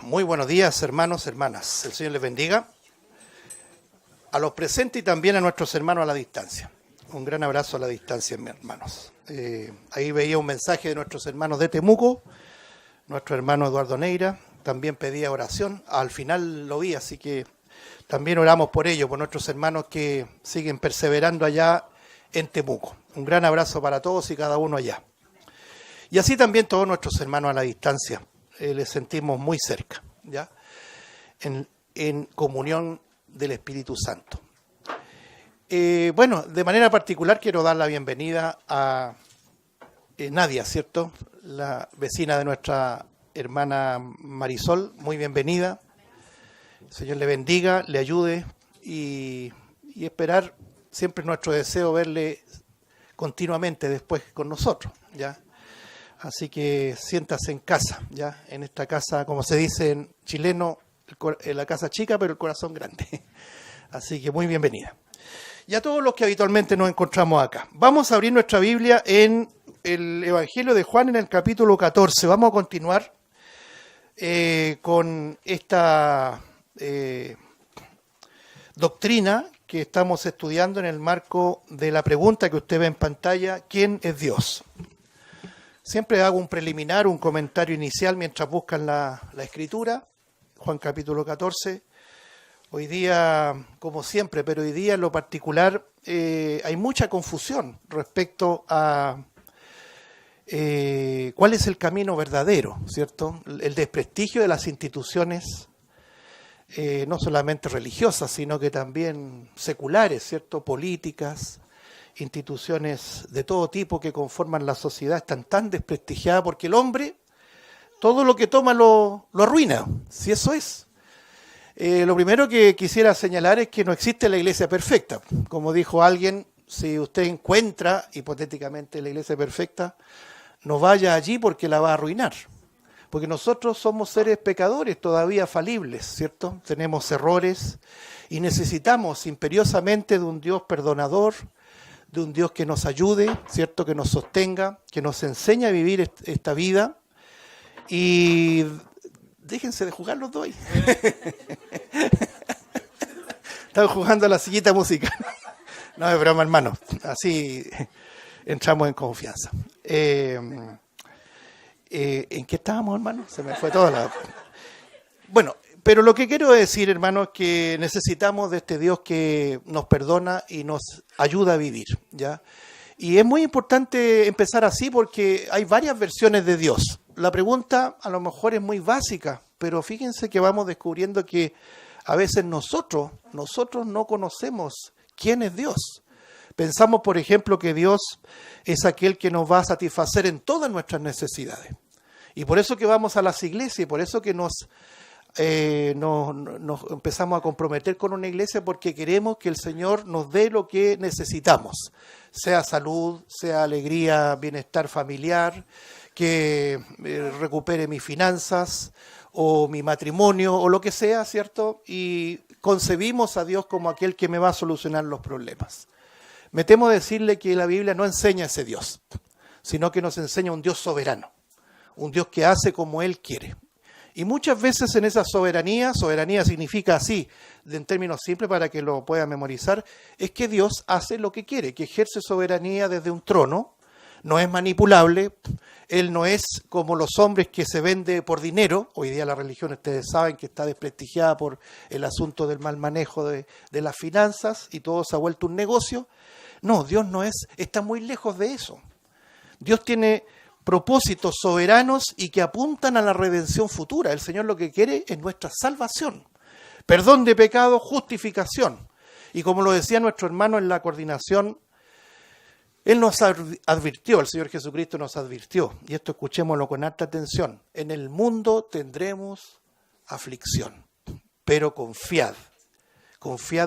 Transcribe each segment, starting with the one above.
Muy buenos días, hermanos, hermanas. El Señor les bendiga. A los presentes y también a nuestros hermanos a la distancia. Un gran abrazo a la distancia, mis hermanos. Ahí veía un mensaje de nuestros hermanos de Temuco, nuestro hermano Eduardo Neira. También pedía oración. Al final lo vi, así que también oramos por ellos, por nuestros hermanos que siguen perseverando allá en Temuco. Un gran abrazo para todos y cada uno allá. Y así también todos nuestros hermanos a la distancia. Les sentimos muy cerca, ¿ya? En comunión del Espíritu Santo. Bueno, de manera particular quiero dar la bienvenida a Nadia, ¿cierto? La vecina de nuestra hermana Marisol, muy bienvenida. El Señor le bendiga, le ayude y esperar siempre nuestro deseo verle continuamente después con nosotros, ¿ya? Así que siéntase en casa, ya, en esta casa, como se dice en chileno, la casa chica, pero el corazón grande. Así que muy bienvenida. Y a todos los que habitualmente nos encontramos acá. Vamos a abrir nuestra Biblia en el Evangelio de Juan, en el capítulo 14. Vamos a continuar con esta doctrina que estamos estudiando en el marco de la pregunta que usted ve en pantalla, ¿quién es Dios? Siempre hago un preliminar, un comentario inicial mientras buscan la escritura. Juan capítulo 14. Hoy día, como siempre, pero hoy día en lo particular hay mucha confusión respecto a cuál es el camino verdadero, ¿cierto? El desprestigio de las instituciones, no solamente religiosas, sino que también seculares, ¿cierto? Políticas, instituciones de todo tipo que conforman la sociedad están tan desprestigiadas porque el hombre, todo lo que toma lo arruina, si eso es. Lo primero que quisiera señalar es que no existe la iglesia perfecta. Como dijo alguien, si usted encuentra hipotéticamente la iglesia perfecta, no vaya allí porque la va a arruinar. Porque nosotros somos seres pecadores, todavía falibles, ¿cierto? Tenemos errores y necesitamos imperiosamente de un Dios perdonador, de un Dios que nos ayude, ¿cierto? Que nos sostenga, que nos enseñe a vivir esta vida. Y déjense de jugar los dos ahí. Están jugando a la sillita musical. No, es broma, hermano. Así entramos en confianza. ¿En qué estábamos, hermano? Se me fue toda la... Bueno, pero lo que quiero decir, hermano, es que necesitamos de este Dios que nos perdona y nos ayuda a vivir, ¿ya? Y es muy importante empezar así porque hay varias versiones de Dios. La pregunta a lo mejor es muy básica, pero fíjense que vamos descubriendo que a veces nosotros no conocemos quién es Dios. Pensamos, por ejemplo, que Dios es aquel que nos va a satisfacer en todas nuestras necesidades. Y por eso que vamos a las iglesias y por eso que nos empezamos a comprometer con una iglesia porque queremos que el Señor nos dé lo que necesitamos, sea salud, sea alegría, bienestar familiar, que recupere mis finanzas o mi matrimonio o lo que sea, ¿cierto? Y concebimos a Dios como aquel que me va a solucionar los problemas. Me temo decirle que la Biblia no enseña a ese Dios, sino que nos enseña un Dios soberano, un Dios que hace como Él quiere. Y muchas veces en esa soberanía significa así, en términos simples para que lo pueda memorizar, es que Dios hace lo que quiere, que ejerce soberanía desde un trono, no es manipulable, Él no es como los hombres que se vende por dinero. Hoy día la religión, ustedes saben que está desprestigiada por el asunto del mal manejo de las finanzas y todo se ha vuelto un negocio. No, Dios no es, está muy lejos de eso. Dios tiene propósitos soberanos y que apuntan a la redención futura. El Señor lo que quiere es nuestra salvación, perdón de pecado, justificación. Y como lo decía nuestro hermano en la coordinación, Él nos advirtió, el Señor Jesucristo nos advirtió, y esto escuchémoslo con alta atención: en el mundo tendremos aflicción, pero confiad,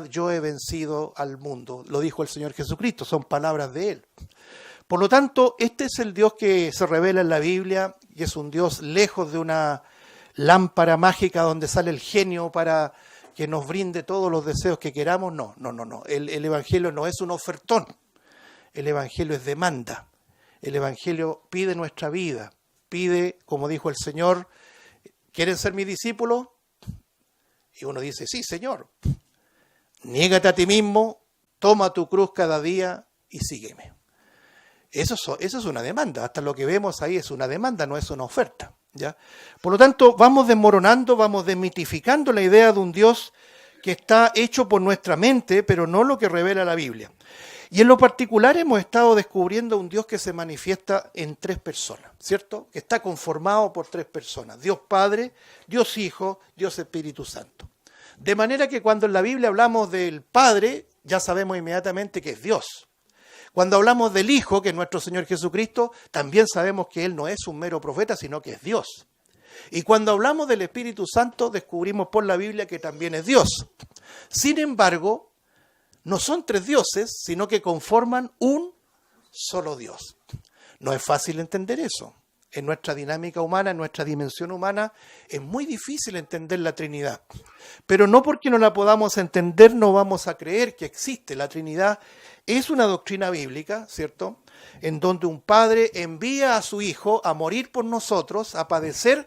yo he vencido al mundo. Lo dijo el Señor Jesucristo, son palabras de Él. Por lo tanto, este es el Dios que se revela en la Biblia, y es un Dios lejos de una lámpara mágica donde sale el genio para que nos brinde todos los deseos que queramos. No. El Evangelio no es un ofertón. El Evangelio es demanda. El Evangelio pide nuestra vida. Pide, como dijo el Señor, ¿quieren ser mis discípulos? Y uno dice, sí, Señor. Niégate a ti mismo, toma tu cruz cada día y sígueme. Eso es una demanda. Hasta lo que vemos ahí es una demanda, no es una oferta, ¿ya? Por lo tanto, vamos desmoronando, vamos desmitificando la idea de un Dios que está hecho por nuestra mente, pero no lo que revela la Biblia. Y en lo particular hemos estado descubriendo un Dios que se manifiesta en 3 personas, ¿cierto? Que está conformado por 3 personas. Dios Padre, Dios Hijo, Dios Espíritu Santo. De manera que cuando en la Biblia hablamos del Padre, ya sabemos inmediatamente que es Dios. Cuando hablamos del Hijo, que es nuestro Señor Jesucristo, también sabemos que Él no es un mero profeta, sino que es Dios. Y cuando hablamos del Espíritu Santo, descubrimos por la Biblia que también es Dios. Sin embargo, no son 3 dioses, sino que conforman un solo Dios. No es fácil entender eso. En nuestra dinámica humana, en nuestra dimensión humana, es muy difícil entender la Trinidad. Pero no porque no la podamos entender, no vamos a creer que existe. La Trinidad es una doctrina bíblica, ¿cierto? En donde un padre envía a su hijo a morir por nosotros, a padecer,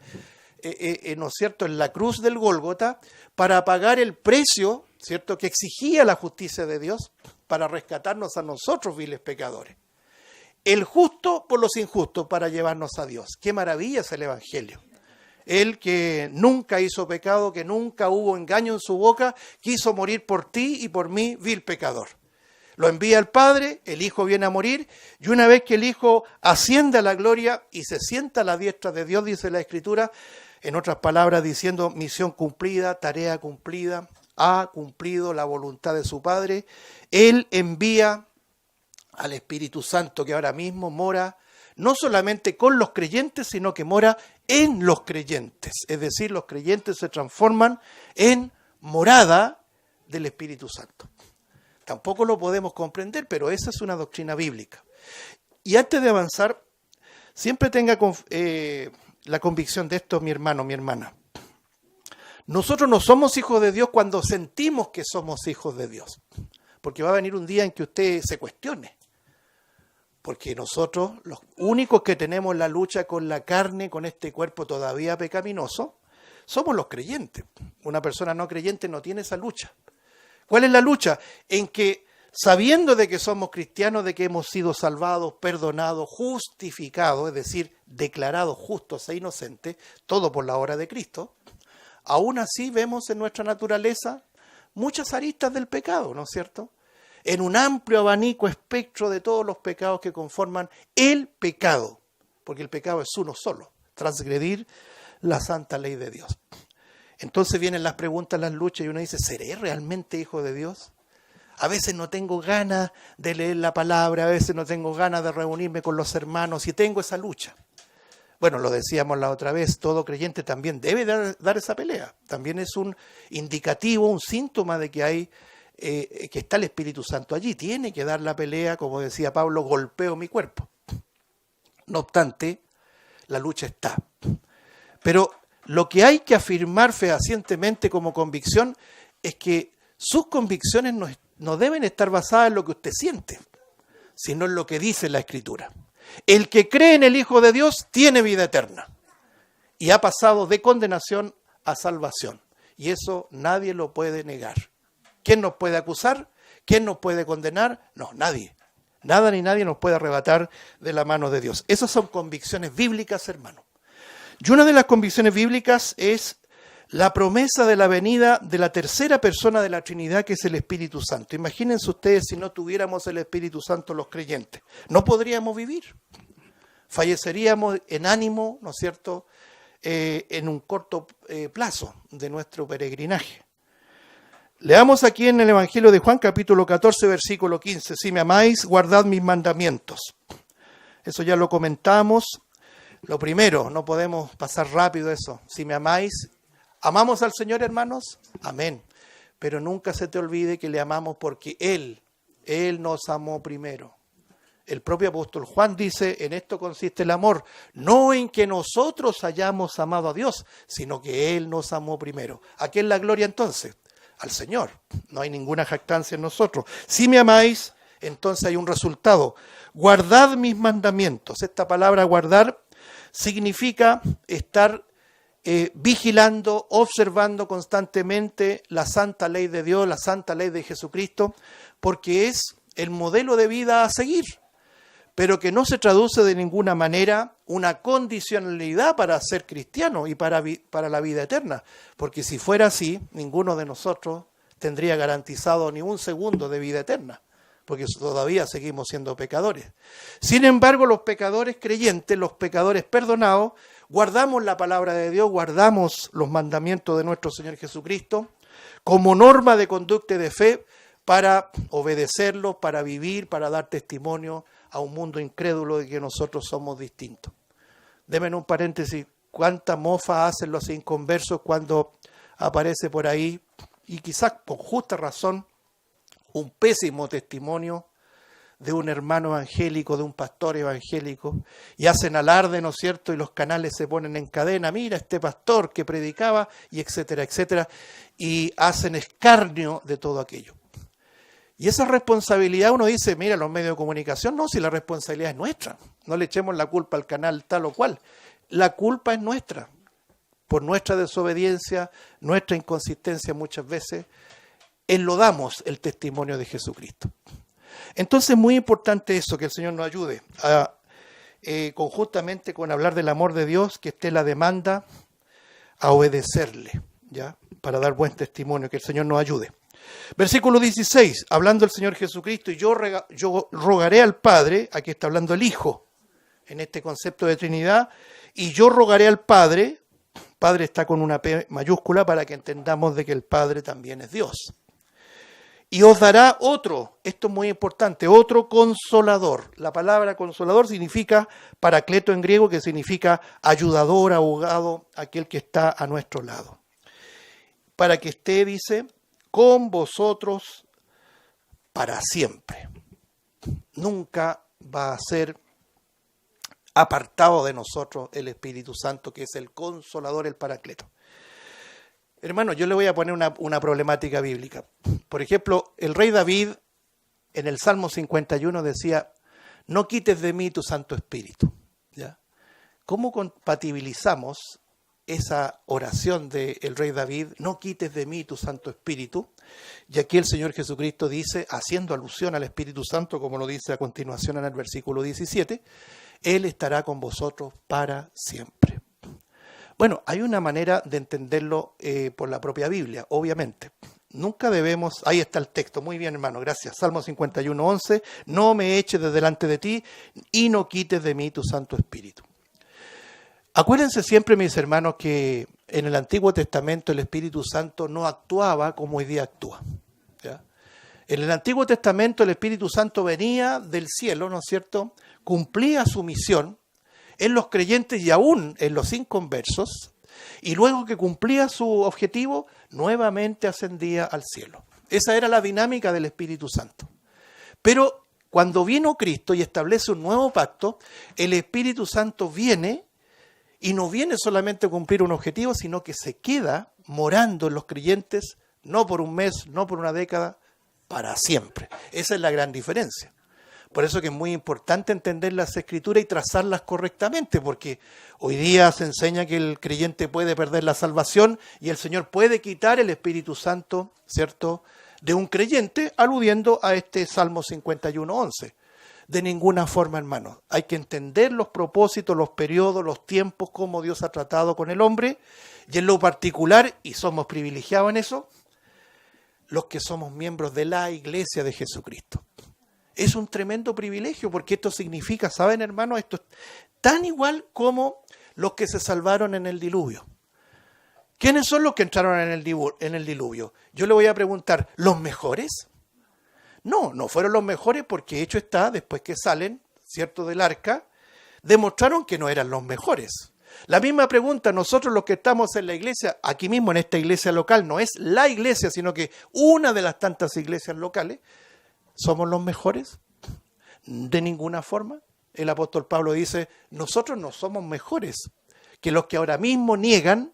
¿no es cierto?, en la cruz del Gólgota, para pagar el precio, ¿cierto?, que exigía la justicia de Dios, para rescatarnos a nosotros, viles pecadores. El justo por los injustos para llevarnos a Dios. ¡Qué maravilla es el Evangelio! Él que nunca hizo pecado, que nunca hubo engaño en su boca, quiso morir por ti y por mí, vil pecador. Lo envía el Padre, el Hijo viene a morir, y una vez que el Hijo asciende a la gloria y se sienta a la diestra de Dios, dice la Escritura, en otras palabras diciendo misión cumplida, tarea cumplida, ha cumplido la voluntad de su Padre, Él envía al Espíritu Santo que ahora mismo mora no solamente con los creyentes, sino que mora en los creyentes. Es decir, los creyentes se transforman en morada del Espíritu Santo. Tampoco lo podemos comprender, pero esa es una doctrina bíblica. Y antes de avanzar, siempre tenga la convicción de esto, mi hermano, mi hermana. Nosotros no somos hijos de Dios cuando sentimos que somos hijos de Dios. Porque va a venir un día en que usted se cuestione. Porque nosotros, los únicos que tenemos la lucha con la carne, con este cuerpo todavía pecaminoso, somos los creyentes. Una persona no creyente no tiene esa lucha. ¿Cuál es la lucha? En que, sabiendo de que somos cristianos, de que hemos sido salvados, perdonados, justificados, es decir, declarados justos e inocentes, todo por la obra de Cristo, aún así vemos en nuestra naturaleza muchas aristas del pecado, ¿no es cierto? En un amplio abanico, espectro de todos los pecados que conforman el pecado, porque el pecado es uno solo, transgredir la santa ley de Dios. Entonces vienen las preguntas, las luchas, y uno dice, ¿seré realmente hijo de Dios? A veces no tengo ganas de leer la palabra, a veces no tengo ganas de reunirme con los hermanos, y tengo esa lucha. Bueno, lo decíamos la otra vez, todo creyente también debe dar esa pelea. También es un indicativo, un síntoma de que hay que está el Espíritu Santo allí. Tiene que dar la pelea, como decía Pablo, golpeo mi cuerpo. No obstante, la lucha está. Pero lo que hay que afirmar fehacientemente como convicción es que sus convicciones no deben estar basadas en lo que usted siente, sino en lo que dice la Escritura. El que cree en el Hijo de Dios tiene vida eterna y ha pasado de condenación a salvación. Y eso nadie lo puede negar. ¿Quién nos puede acusar? ¿Quién nos puede condenar? No, nadie. Nada ni nadie nos puede arrebatar de la mano de Dios. Esas son convicciones bíblicas, hermano. Y una de las convicciones bíblicas es la promesa de la venida de la tercera persona de la Trinidad, que es el Espíritu Santo. Imagínense ustedes si no tuviéramos el Espíritu Santo los creyentes. No podríamos vivir. Falleceríamos en ánimo, ¿no es cierto?, en un corto plazo de nuestro peregrinaje. Leamos aquí en el Evangelio de Juan, capítulo 14, versículo 15. Si me amáis, guardad mis mandamientos. Eso ya lo comentamos. Lo primero, no podemos pasar rápido eso. Si me amáis, ¿amamos al Señor, hermanos? Amén. Pero nunca se te olvide que le amamos porque Él nos amó primero. El propio apóstol Juan dice, en esto consiste el amor, no en que nosotros hayamos amado a Dios, sino que Él nos amó primero. ¿A qué es la gloria entonces? Al Señor. No hay ninguna jactancia en nosotros. Si me amáis, entonces hay un resultado. Guardad mis mandamientos. Esta palabra guardar significa estar vigilando, observando constantemente la santa ley de Dios, la santa ley de Jesucristo, porque es el modelo de vida a seguir, pero que no se traduce de ninguna manera una condicionalidad para ser cristiano y para la vida eterna, porque si fuera así, ninguno de nosotros tendría garantizado ni un segundo de vida eterna, porque todavía seguimos siendo pecadores. Sin embargo, los pecadores creyentes, los pecadores perdonados, guardamos la palabra de Dios, guardamos los mandamientos de nuestro Señor Jesucristo como norma de conducta y de fe para obedecerlos, para vivir, para dar testimonio a un mundo incrédulo de que nosotros somos distintos. Démenme un paréntesis, cuánta mofa hacen los inconversos cuando aparece por ahí, y quizás con justa razón, un pésimo testimonio de un hermano evangélico, de un pastor evangélico, y hacen alarde, ¿no es cierto?, y los canales se ponen en cadena, mira este pastor que predicaba, y etcétera, etcétera, y hacen escarnio de todo aquello. Y esa responsabilidad, uno dice, mira, los medios de comunicación, no, si la responsabilidad es nuestra, no le echemos la culpa al canal tal o cual, la culpa es nuestra, por nuestra desobediencia, nuestra inconsistencia muchas veces, enlodamos el testimonio de Jesucristo. Entonces es muy importante eso, que el Señor nos ayude, conjuntamente con hablar del amor de Dios, que esté la demanda a obedecerle, ¿ya? Para dar buen testimonio, que el Señor nos ayude. Versículo 16, hablando el Señor Jesucristo, y yo rogaré al Padre, aquí está hablando el Hijo, en este concepto de Trinidad, y yo rogaré al Padre, Padre está con una P mayúscula para que entendamos de que el Padre también es Dios. Y os dará otro, esto es muy importante, otro consolador. La palabra consolador significa paracleto en griego, que significa ayudador, abogado, aquel que está a nuestro lado. Para que esté, dice, con vosotros para siempre. Nunca va a ser apartado de nosotros el Espíritu Santo, que es el consolador, el paracleto. Hermano, yo le voy a poner una problemática bíblica. Por ejemplo, el rey David en el Salmo 51 decía, no quites de mí tu Santo Espíritu. ¿Ya? ¿Cómo compatibilizamos esa oración del rey David, no quites de mí tu Santo Espíritu? Y aquí el Señor Jesucristo dice, haciendo alusión al Espíritu Santo, como lo dice a continuación en el versículo 17, Él estará con vosotros para siempre. Bueno, hay una manera de entenderlo por la propia Biblia, obviamente. Nunca debemos, ahí está el texto, muy bien hermano, gracias. Salmo 51:11, no me eches de delante de ti y no quites de mí tu Santo Espíritu. Acuérdense siempre, mis hermanos, que en el Antiguo Testamento el Espíritu Santo no actuaba como hoy día actúa. ¿Ya? En el Antiguo Testamento el Espíritu Santo venía del cielo, ¿no es cierto? Cumplía su misión en los creyentes y aún en los inconversos, y luego que cumplía su objetivo, nuevamente ascendía al cielo. Esa era la dinámica del Espíritu Santo. Pero cuando vino Cristo y establece un nuevo pacto, el Espíritu Santo viene y no viene solamente a cumplir un objetivo, sino que se queda morando en los creyentes, no por un mes, no por una década, para siempre. Esa es la gran diferencia. Por eso que es muy importante entender las Escrituras y trazarlas correctamente, porque hoy día se enseña que el creyente puede perder la salvación y el Señor puede quitar el Espíritu Santo, ¿cierto?, de un creyente, aludiendo a este Salmo 51:11. De ninguna forma, hermanos. Hay que entender los propósitos, los periodos, los tiempos, cómo Dios ha tratado con el hombre, y en lo particular, y somos privilegiados en eso, los que somos miembros de la Iglesia de Jesucristo. Es un tremendo privilegio, porque esto significa, ¿saben, hermanos? Esto es tan igual como los que se salvaron en el diluvio. ¿Quiénes son los que entraron en el diluvio? Yo le voy a preguntar, ¿los mejores? No, no fueron los mejores, porque hecho está, después que salen, ¿cierto?, del arca, demostraron que no eran los mejores. La misma pregunta, nosotros los que estamos en la iglesia, aquí mismo en esta iglesia local, no es la iglesia, sino que una de las tantas iglesias locales, ¿somos los mejores? De ninguna forma. El apóstol Pablo dice, nosotros no somos mejores que los que ahora mismo niegan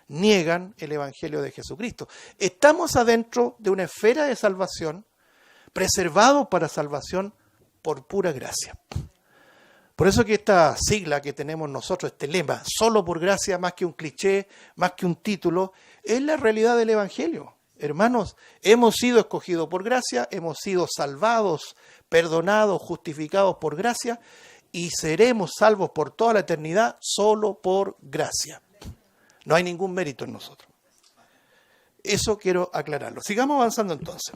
el Evangelio de Jesucristo. Estamos adentro de una esfera de salvación, preservados para salvación por pura gracia. Por eso que esta sigla que tenemos nosotros, este lema, solo por gracia, más que un cliché, más que un título, es la realidad del Evangelio. Hermanos, hemos sido escogidos por gracia, hemos sido salvados, perdonados, justificados por gracia y seremos salvos por toda la eternidad solo por gracia. No hay ningún mérito en nosotros. Eso quiero aclararlo. Sigamos avanzando entonces.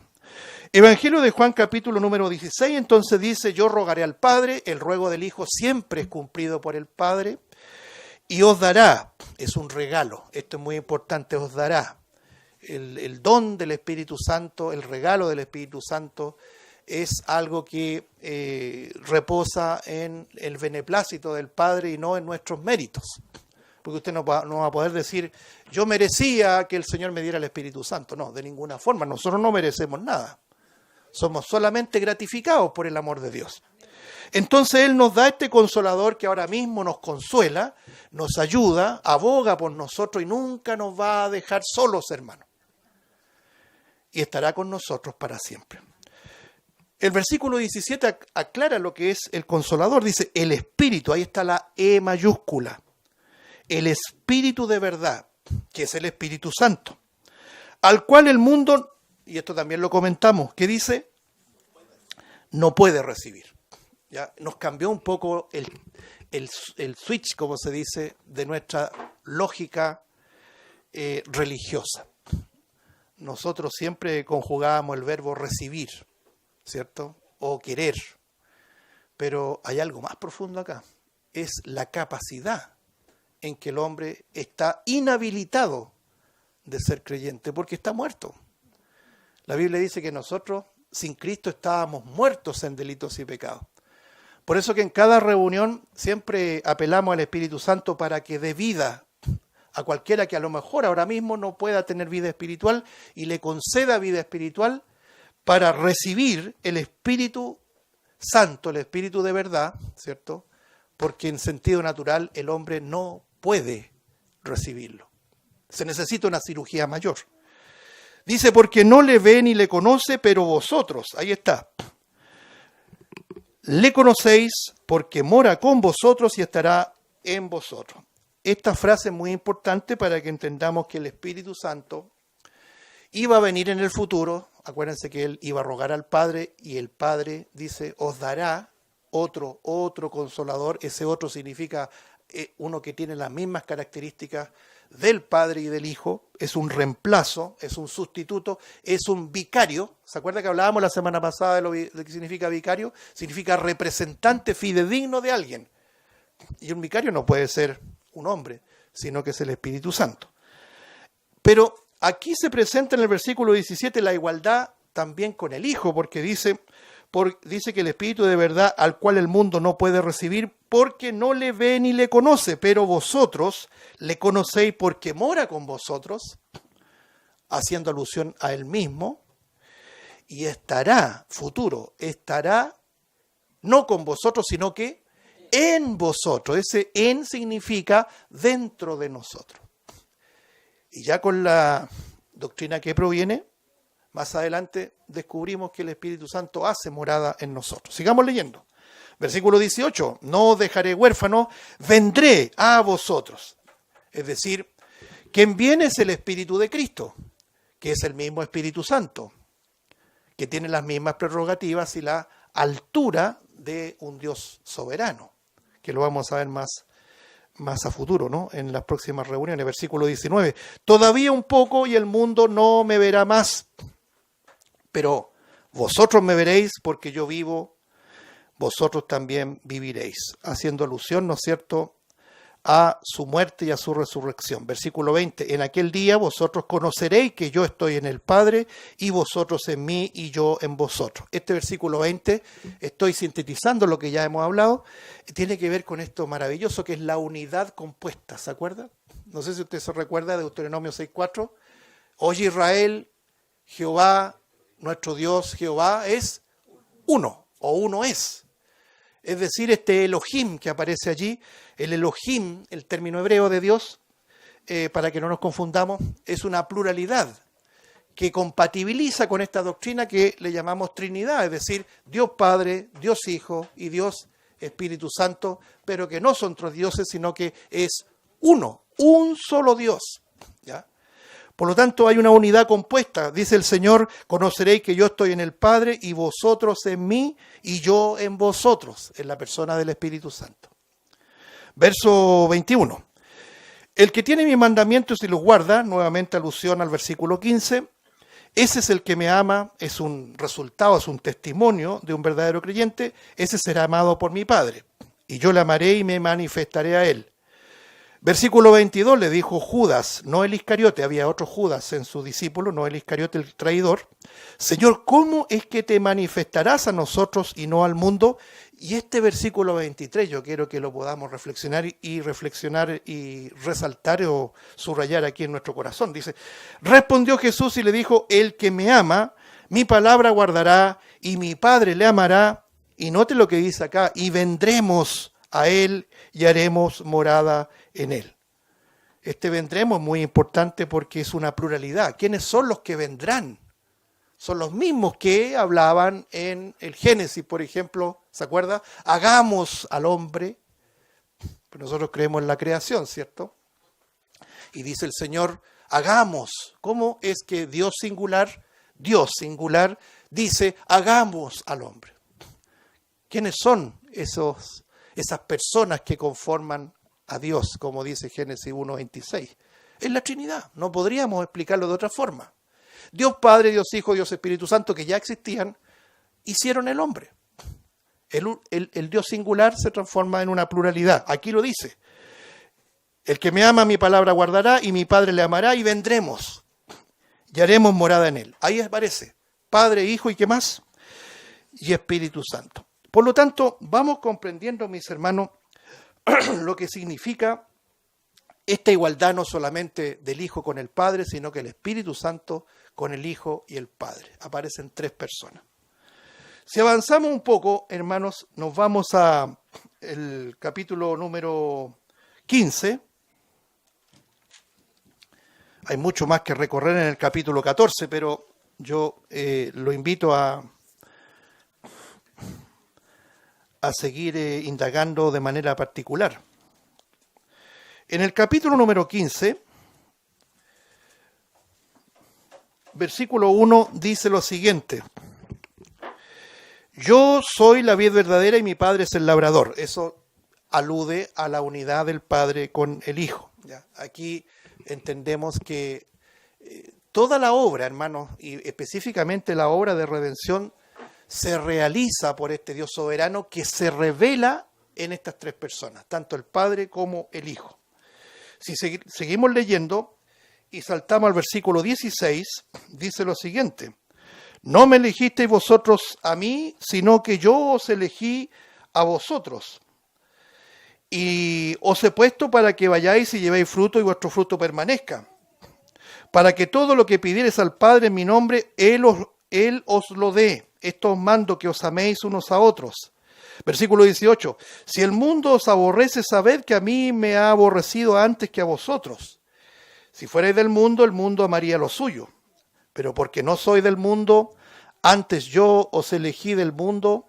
Evangelio de Juan capítulo número 16, entonces dice, yo rogaré al Padre, el ruego del Hijo siempre es cumplido por el Padre, y os dará, es un regalo, esto es muy importante, os dará el don del Espíritu Santo, el regalo del Espíritu Santo, es algo que reposa en el beneplácito del Padre y no en nuestros méritos. Porque usted no va a poder decir, yo merecía que el Señor me diera el Espíritu Santo. No, de ninguna forma, nosotros no merecemos nada. Somos solamente gratificados por el amor de Dios. Entonces Él nos da este consolador que ahora mismo nos consuela, nos ayuda, aboga por nosotros y nunca nos va a dejar solos, hermanos. Y estará con nosotros para siempre. El versículo 17 aclara lo que es el consolador. Dice, el Espíritu, ahí está la E mayúscula. El Espíritu de verdad, que es el Espíritu Santo, al cual el mundo, y esto también lo comentamos, que dice, no puede recibir. ¿Ya? Nos cambió un poco el switch, como se dice, de nuestra lógica religiosa. Nosotros siempre conjugábamos el verbo recibir, ¿cierto? O querer. Pero hay algo más profundo acá. Es la capacidad en que el hombre está inhabilitado de ser creyente, porque está muerto. La Biblia dice que nosotros, sin Cristo, estábamos muertos en delitos y pecados. Por eso que en cada reunión siempre apelamos al Espíritu Santo para que dé vida a cualquiera que a lo mejor ahora mismo no pueda tener vida espiritual y le conceda vida espiritual para recibir el Espíritu Santo, el Espíritu de verdad, ¿cierto? Porque en sentido natural el hombre no puede recibirlo. Se necesita una cirugía mayor. Dice, porque no le ve ni le conoce, pero vosotros, ahí está, le conocéis porque mora con vosotros y estará en vosotros. Esta frase es muy importante para que entendamos que el Espíritu Santo iba a venir en el futuro. Acuérdense que Él iba a rogar al Padre y el Padre dice, os dará otro consolador. Ese otro significa uno que tiene las mismas características del Padre y del Hijo. Es un reemplazo, es un sustituto, es un vicario. ¿Se acuerda que hablábamos la semana pasada de lo que significa vicario? Significa representante fidedigno de alguien. Y un vicario no puede ser un hombre, sino que es el Espíritu Santo. Pero aquí se presenta en el versículo 17 la igualdad también con el Hijo, porque dice que el Espíritu de verdad al cual el mundo no puede recibir porque no le ve ni le conoce, pero vosotros le conocéis porque mora con vosotros, haciendo alusión a Él mismo, y estará, futuro, estará no con vosotros, sino que en vosotros. Ese en significa dentro de nosotros. Y ya con la doctrina que proviene, más adelante descubrimos que el Espíritu Santo hace morada en nosotros. Sigamos leyendo. Versículo 18. No os dejaré huérfano, vendré a vosotros. Es decir, quien viene es el Espíritu de Cristo, que es el mismo Espíritu Santo, que tiene las mismas prerrogativas y la altura de un Dios soberano, que lo vamos a ver más a futuro, ¿no? En las próximas reuniones. Versículo 19. Todavía un poco y el mundo no me verá más, pero vosotros me veréis porque yo vivo, vosotros también viviréis. Haciendo alusión, ¿no es cierto?, a su muerte y a su resurrección. Versículo 20. En aquel día vosotros conoceréis que yo estoy en el Padre y vosotros en mí y yo en vosotros. Este versículo 20, estoy sintetizando lo que ya hemos hablado, tiene que ver con esto maravilloso que es la unidad compuesta. ¿Se acuerda? No sé si usted se recuerda de Deuteronomio 6:4. Oye Israel, Jehová, nuestro Dios Jehová es uno. o uno es. Es decir, este Elohim que aparece allí, el Elohim, el término hebreo de Dios, para que no nos confundamos, es una pluralidad que compatibiliza con esta doctrina que le llamamos Trinidad, es decir, Dios Padre, Dios Hijo y Dios Espíritu Santo, pero que no son tres dioses, sino que es uno, un solo Dios, ¿ya? Por lo tanto, hay una unidad compuesta. Dice el Señor, conoceréis que yo estoy en el Padre y vosotros en mí y yo en vosotros, en la persona del Espíritu Santo. Verso 21. El que tiene mis mandamientos y los guarda, nuevamente alusión al versículo 15, ese es el que me ama, es un resultado, es un testimonio de un verdadero creyente, ese será amado por mi Padre, y yo le amaré y me manifestaré a él. Versículo 22 le dijo Judas, no el Iscariote, había otro Judas en su discípulo, no el Iscariote el traidor, Señor, ¿cómo es que te manifestarás a nosotros y no al mundo? Y este versículo 23 yo quiero que lo podamos reflexionar y resaltar o subrayar aquí en nuestro corazón. Dice, respondió Jesús y le dijo, el que me ama, mi palabra guardará y mi Padre le amará. Y note lo que dice acá, y vendremos a él y haremos morada en él. Este vendremos es muy importante porque es una pluralidad. ¿Quiénes son los que vendrán? Son los mismos que hablaban en el Génesis, por ejemplo, ¿se acuerda? Hagamos al hombre, pero nosotros creemos en la creación, ¿cierto? Y dice el Señor, hagamos. ¿Cómo es que Dios singular, dice, hagamos al hombre? ¿Quiénes son esas personas que conforman a Dios, como dice Génesis 1:26? Es la Trinidad, no podríamos explicarlo de otra forma. Dios Padre, Dios Hijo, Dios Espíritu Santo, que ya existían, hicieron el hombre. El Dios singular se transforma en una pluralidad. Aquí lo dice. El que me ama, mi palabra guardará, y mi Padre le amará, y vendremos, y haremos morada en él. Ahí aparece Padre, Hijo, ¿y qué más? Y Espíritu Santo. Por lo tanto, vamos comprendiendo, mis hermanos, lo que significa esta igualdad no solamente del Hijo con el Padre, sino que el Espíritu Santo con el Hijo y el Padre. Aparecen tres personas. Si avanzamos un poco, hermanos, nos vamos a el capítulo número 15. Hay mucho más que recorrer en el capítulo 14, pero yo lo invito a seguir indagando de manera particular. En el capítulo número 15, versículo 1 dice lo siguiente. Yo soy la vid verdadera y mi Padre es el labrador. Eso alude a la unidad del Padre con el Hijo. ¿Ya? Aquí entendemos que toda la obra, hermanos, y específicamente la obra de redención, se realiza por este Dios soberano que se revela en estas tres personas, tanto el Padre como el Hijo. Si seguimos leyendo y saltamos al versículo 16, dice lo siguiente. No me elegisteis vosotros a mí, sino que yo os elegí a vosotros. Y os he puesto para que vayáis y llevéis fruto y vuestro fruto permanezca. Para que todo lo que pidiereis al Padre en mi nombre, Él os lo dé. Esto os mando que os améis unos a otros. Versículo 18. Si el mundo os aborrece, sabed que a mí me ha aborrecido antes que a vosotros. Si fuerais del mundo, el mundo amaría lo suyo. Pero porque no soy del mundo, antes yo os elegí del mundo,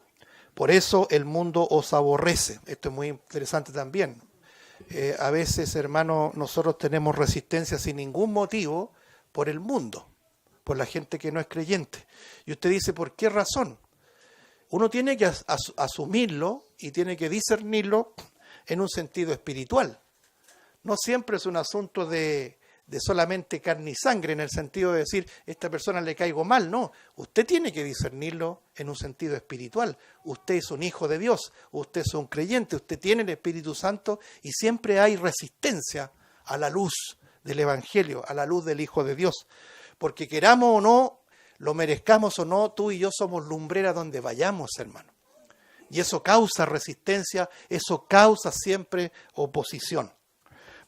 por eso el mundo os aborrece. Esto es muy interesante también. A veces, hermanos, nosotros tenemos resistencia sin ningún motivo por el mundo, por la gente que no es creyente. Y usted dice, ¿por qué razón? Uno tiene que asumirlo y tiene que discernirlo en un sentido espiritual. No siempre es un asunto de solamente carne y sangre, en el sentido de decir, esta persona le caigo mal. No, usted tiene que discernirlo en un sentido espiritual. Usted es un hijo de Dios, usted es un creyente, usted tiene el Espíritu Santo y siempre hay resistencia a la luz del Evangelio, a la luz del Hijo de Dios. Porque queramos o no, lo merezcamos o no, tú y yo somos lumbreras donde vayamos, hermano. Y eso causa resistencia, eso causa siempre oposición.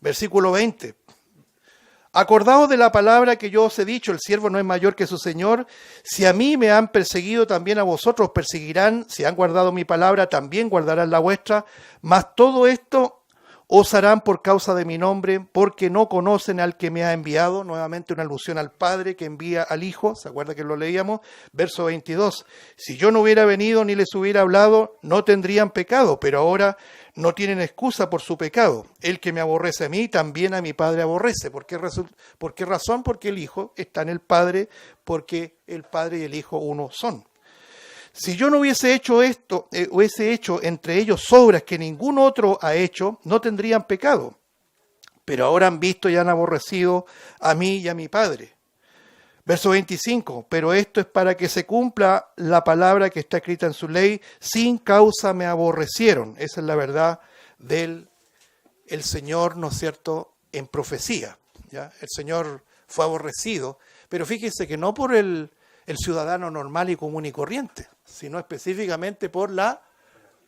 Versículo 20. Acordaos de la palabra que yo os he dicho, el siervo no es mayor que su Señor. Si a mí me han perseguido, también a vosotros perseguirán. Si han guardado mi palabra, también guardarán la vuestra. Mas todo esto os harán por causa de mi nombre, porque no conocen al que me ha enviado. Nuevamente una alusión al Padre que envía al Hijo. ¿Se acuerda que lo leíamos? Verso 22. Si yo no hubiera venido ni les hubiera hablado, no tendrían pecado, pero ahora no tienen excusa por su pecado. El que me aborrece a mí, también a mi Padre aborrece. ¿Por qué razón? Porque el Hijo está en el Padre, porque el Padre y el Hijo uno son. Si yo no hubiese hecho esto, hubiese hecho entre ellos obras que ningún otro ha hecho, no tendrían pecado. Pero ahora han visto y han aborrecido a mí y a mi Padre. Verso 25, pero esto es para que se cumpla la palabra que está escrita en su ley, sin causa me aborrecieron. Esa es la verdad del Señor, ¿no es cierto?, en profecía. ¿Ya? El Señor fue aborrecido, pero fíjese que no por el ciudadano normal y común y corriente, sino específicamente por la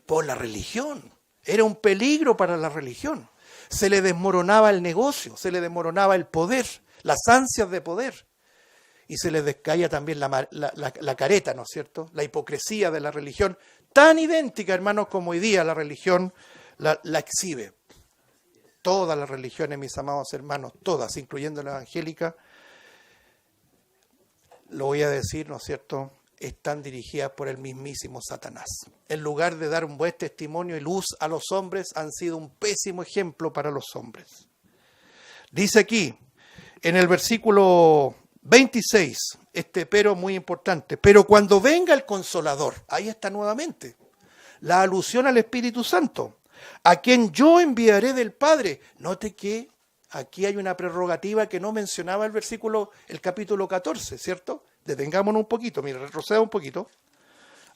religión. Era un peligro para la religión. Se le desmoronaba el negocio, se le desmoronaba el poder, las ansias de poder. Y se les descaía también la careta, ¿no es cierto? La hipocresía de la religión, tan idéntica, hermanos, como hoy día la religión la exhibe. Todas las religiones, mis amados hermanos, todas, incluyendo la evangélica, lo voy a decir, ¿no es cierto?, están dirigidas por el mismísimo Satanás. En lugar de dar un buen testimonio y luz a los hombres, han sido un pésimo ejemplo para los hombres. Dice aquí, en el versículo 26, pero muy importante, pero cuando venga el Consolador, ahí está nuevamente, la alusión al Espíritu Santo, a quien yo enviaré del Padre. Note que aquí hay una prerrogativa que no mencionaba el capítulo 14, ¿cierto? Detengámonos un poquito, mire, retroceda un poquito.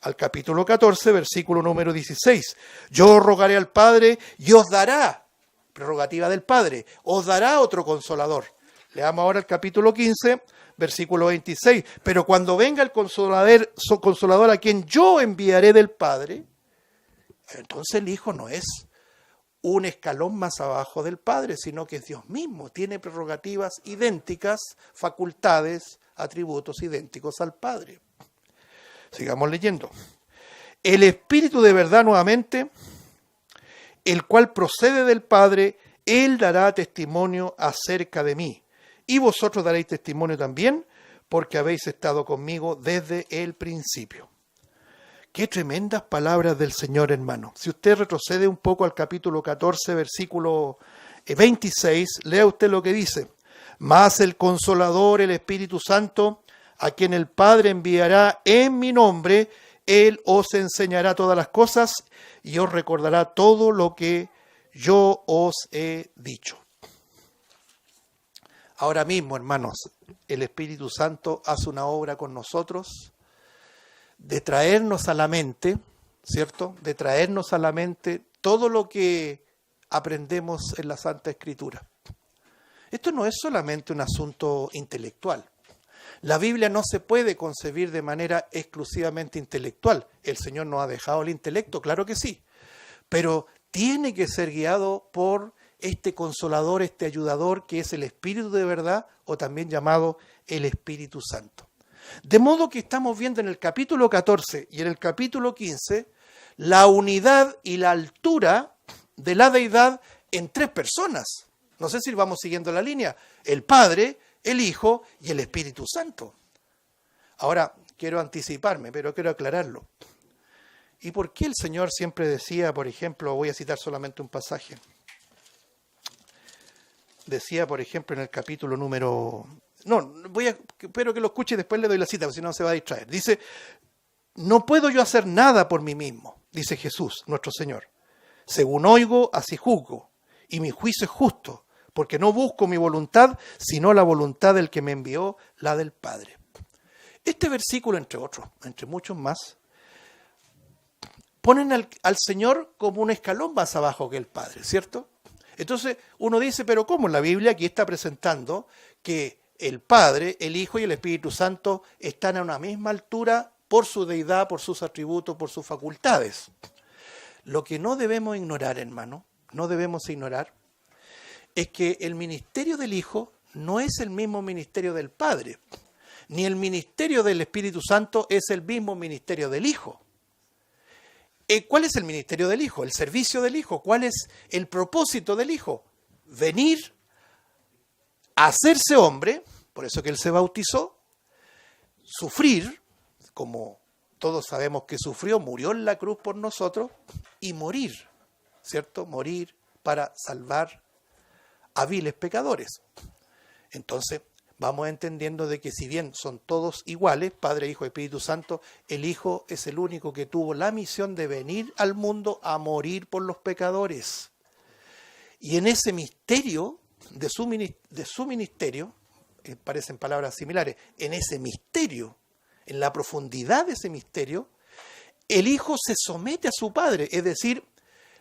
Al capítulo 14, versículo número 16. Yo rogaré al Padre y os dará, prerrogativa del Padre, os dará otro Consolador. Leamos ahora el capítulo 15, versículo 26. Pero cuando venga el Consolador a quien yo enviaré del Padre, entonces el Hijo no es un escalón más abajo del Padre, sino que es Dios mismo. Tiene prerrogativas idénticas, facultades, atributos idénticos al Padre. Sigamos leyendo. El Espíritu de verdad, nuevamente, el cual procede del Padre, Él dará testimonio acerca de mí. Y vosotros daréis testimonio también, porque habéis estado conmigo desde el principio. Qué tremendas palabras del Señor, hermano. Si usted retrocede un poco al capítulo 14, versículo 26, lea usted lo que dice. Mas el Consolador, el Espíritu Santo, a quien el Padre enviará en mi nombre, Él os enseñará todas las cosas y os recordará todo lo que yo os he dicho. Ahora mismo, hermanos, el Espíritu Santo hace una obra con nosotros de traernos a la mente, ¿cierto? De traernos a la mente todo lo que aprendemos en la Santa Escritura. Esto no es solamente un asunto intelectual. La Biblia no se puede concebir de manera exclusivamente intelectual. El Señor nos ha dejado el intelecto, claro que sí, pero tiene que ser guiado por este Consolador, este ayudador que es el Espíritu de verdad o también llamado el Espíritu Santo. De modo que estamos viendo en el capítulo 14 y en el capítulo 15 la unidad y la altura de la deidad en tres personas. No sé si vamos siguiendo la línea. El Padre, el Hijo y el Espíritu Santo. Ahora, quiero anticiparme, pero quiero aclararlo. ¿Y por qué el Señor siempre decía, por ejemplo, voy a citar solamente un pasaje? Decía, por ejemplo, en el capítulo número... espero que lo escuche y después le doy la cita, porque si no se va a distraer. Dice, no puedo yo hacer nada por mí mismo, dice Jesús, nuestro Señor. Según oigo, así juzgo, y mi juicio es justo, porque no busco mi voluntad, sino la voluntad del que me envió, la del Padre. Este versículo, entre otros, entre muchos más, ponen al Señor como un escalón más abajo que el Padre, ¿cierto? Entonces uno dice, pero ¿cómo? La Biblia aquí está presentando que el Padre, el Hijo y el Espíritu Santo están a una misma altura por su deidad, por sus atributos, por sus facultades. Lo que no debemos ignorar, hermano, no debemos ignorar, es que el ministerio del Hijo no es el mismo ministerio del Padre, ni el ministerio del Espíritu Santo es el mismo ministerio del Hijo. ¿Cuál es el ministerio del Hijo? El servicio del Hijo. ¿Cuál es el propósito del Hijo? Venir a hacerse hombre, por eso que Él se bautizó, sufrir, como todos sabemos que sufrió, murió en la cruz por nosotros, y morir, ¿cierto? Morir para salvar a viles pecadores. Entonces, vamos entendiendo de que si bien son todos iguales, Padre, Hijo, Espíritu Santo, el Hijo es el único que tuvo la misión de venir al mundo a morir por los pecadores. Y en ese misterio de su ministerio, parecen palabras similares, en ese misterio, en la profundidad de ese misterio, el Hijo se somete a su Padre, es decir,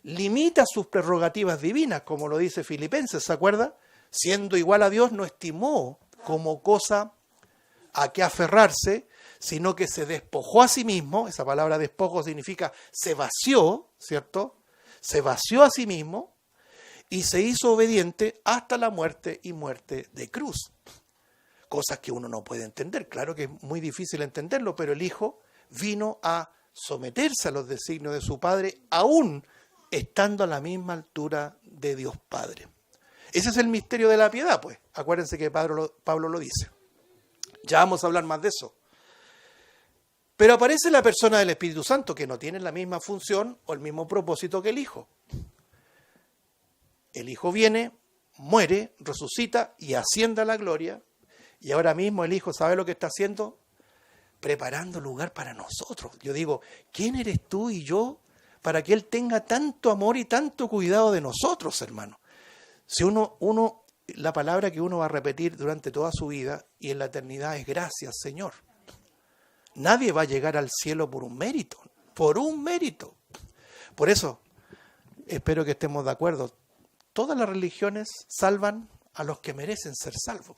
limita sus prerrogativas divinas, como lo dice Filipenses, ¿se acuerda? Siendo igual a Dios, no estimó como cosa a que aferrarse, sino que se despojó a sí mismo. Esa palabra despojo significa se vació, ¿cierto? Se vació a sí mismo y se hizo obediente hasta la muerte y muerte de cruz. Cosas que uno no puede entender. Claro que es muy difícil entenderlo, pero el Hijo vino a someterse a los designios de su Padre, aún estando a la misma altura de Dios Padre. Ese es el misterio de la piedad, pues. Acuérdense que Pablo lo dice. Ya vamos a hablar más de eso. Pero aparece la persona del Espíritu Santo, que no tiene la misma función o el mismo propósito que el Hijo. El Hijo viene, muere, resucita y asciende a la gloria. Y ahora mismo el Hijo, ¿sabe lo que está haciendo? Preparando lugar para nosotros. Yo digo, ¿quién eres tú y yo para que Él tenga tanto amor y tanto cuidado de nosotros, hermano? Si la palabra que uno va a repetir durante toda su vida y en la eternidad es gracias, Señor. Nadie va a llegar al cielo por un mérito, por un mérito. Por eso, espero que estemos de acuerdo, todas las religiones salvan a los que merecen ser salvos.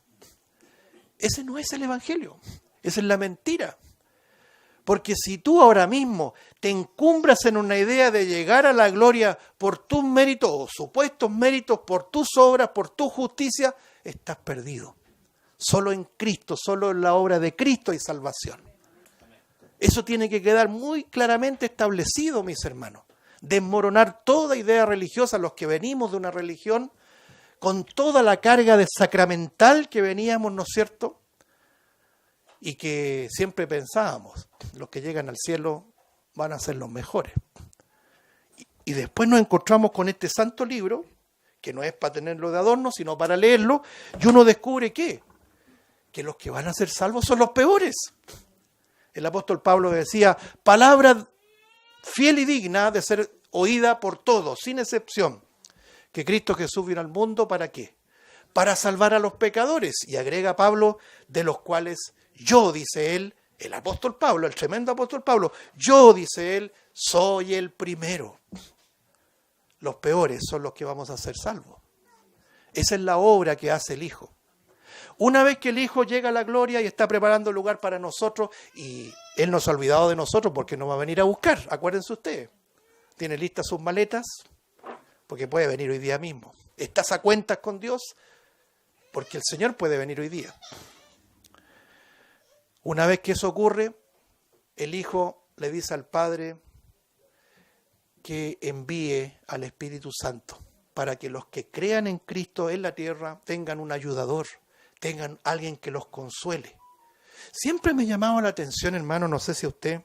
Ese no es el Evangelio, esa es la mentira. Porque si tú ahora mismo te encumbras en una idea de llegar a la gloria por tus méritos o supuestos méritos, por tus obras, por tu justicia, estás perdido. Solo en Cristo, solo en la obra de Cristo hay salvación. Eso tiene que quedar muy claramente establecido, mis hermanos. Desmoronar toda idea religiosa, los que venimos de una religión, con toda la carga de sacramental que veníamos, ¿no es cierto? Y que siempre pensábamos, los que llegan al cielo van a ser los mejores. Y después nos encontramos con este santo libro, que no es para tenerlo de adorno, sino para leerlo, y uno descubre que los que van a ser salvos son los peores. El apóstol Pablo decía, palabra fiel y digna de ser oída por todos, sin excepción, que Cristo Jesús vino al mundo, ¿para qué? Para salvar a los pecadores. Y agrega Pablo, de los cuales yo, dice él, el apóstol Pablo, el tremendo apóstol Pablo, yo, dice él, soy el primero. Los peores son los que vamos a ser salvos. Esa es la obra que hace el Hijo. Una vez que el Hijo llega a la gloria y está preparando lugar para nosotros, y Él no se ha olvidado de nosotros porque nos va a venir a buscar, acuérdense ustedes. Tiene listas sus maletas porque puede venir hoy día mismo. ¿Estás a cuentas con Dios? Porque el Señor puede venir hoy día. Una vez que eso ocurre, el Hijo le dice al Padre que envíe al Espíritu Santo para que los que crean en Cristo en la tierra tengan un ayudador, tengan alguien que los consuele. Siempre me llamaba la atención, hermano, no sé si a usted,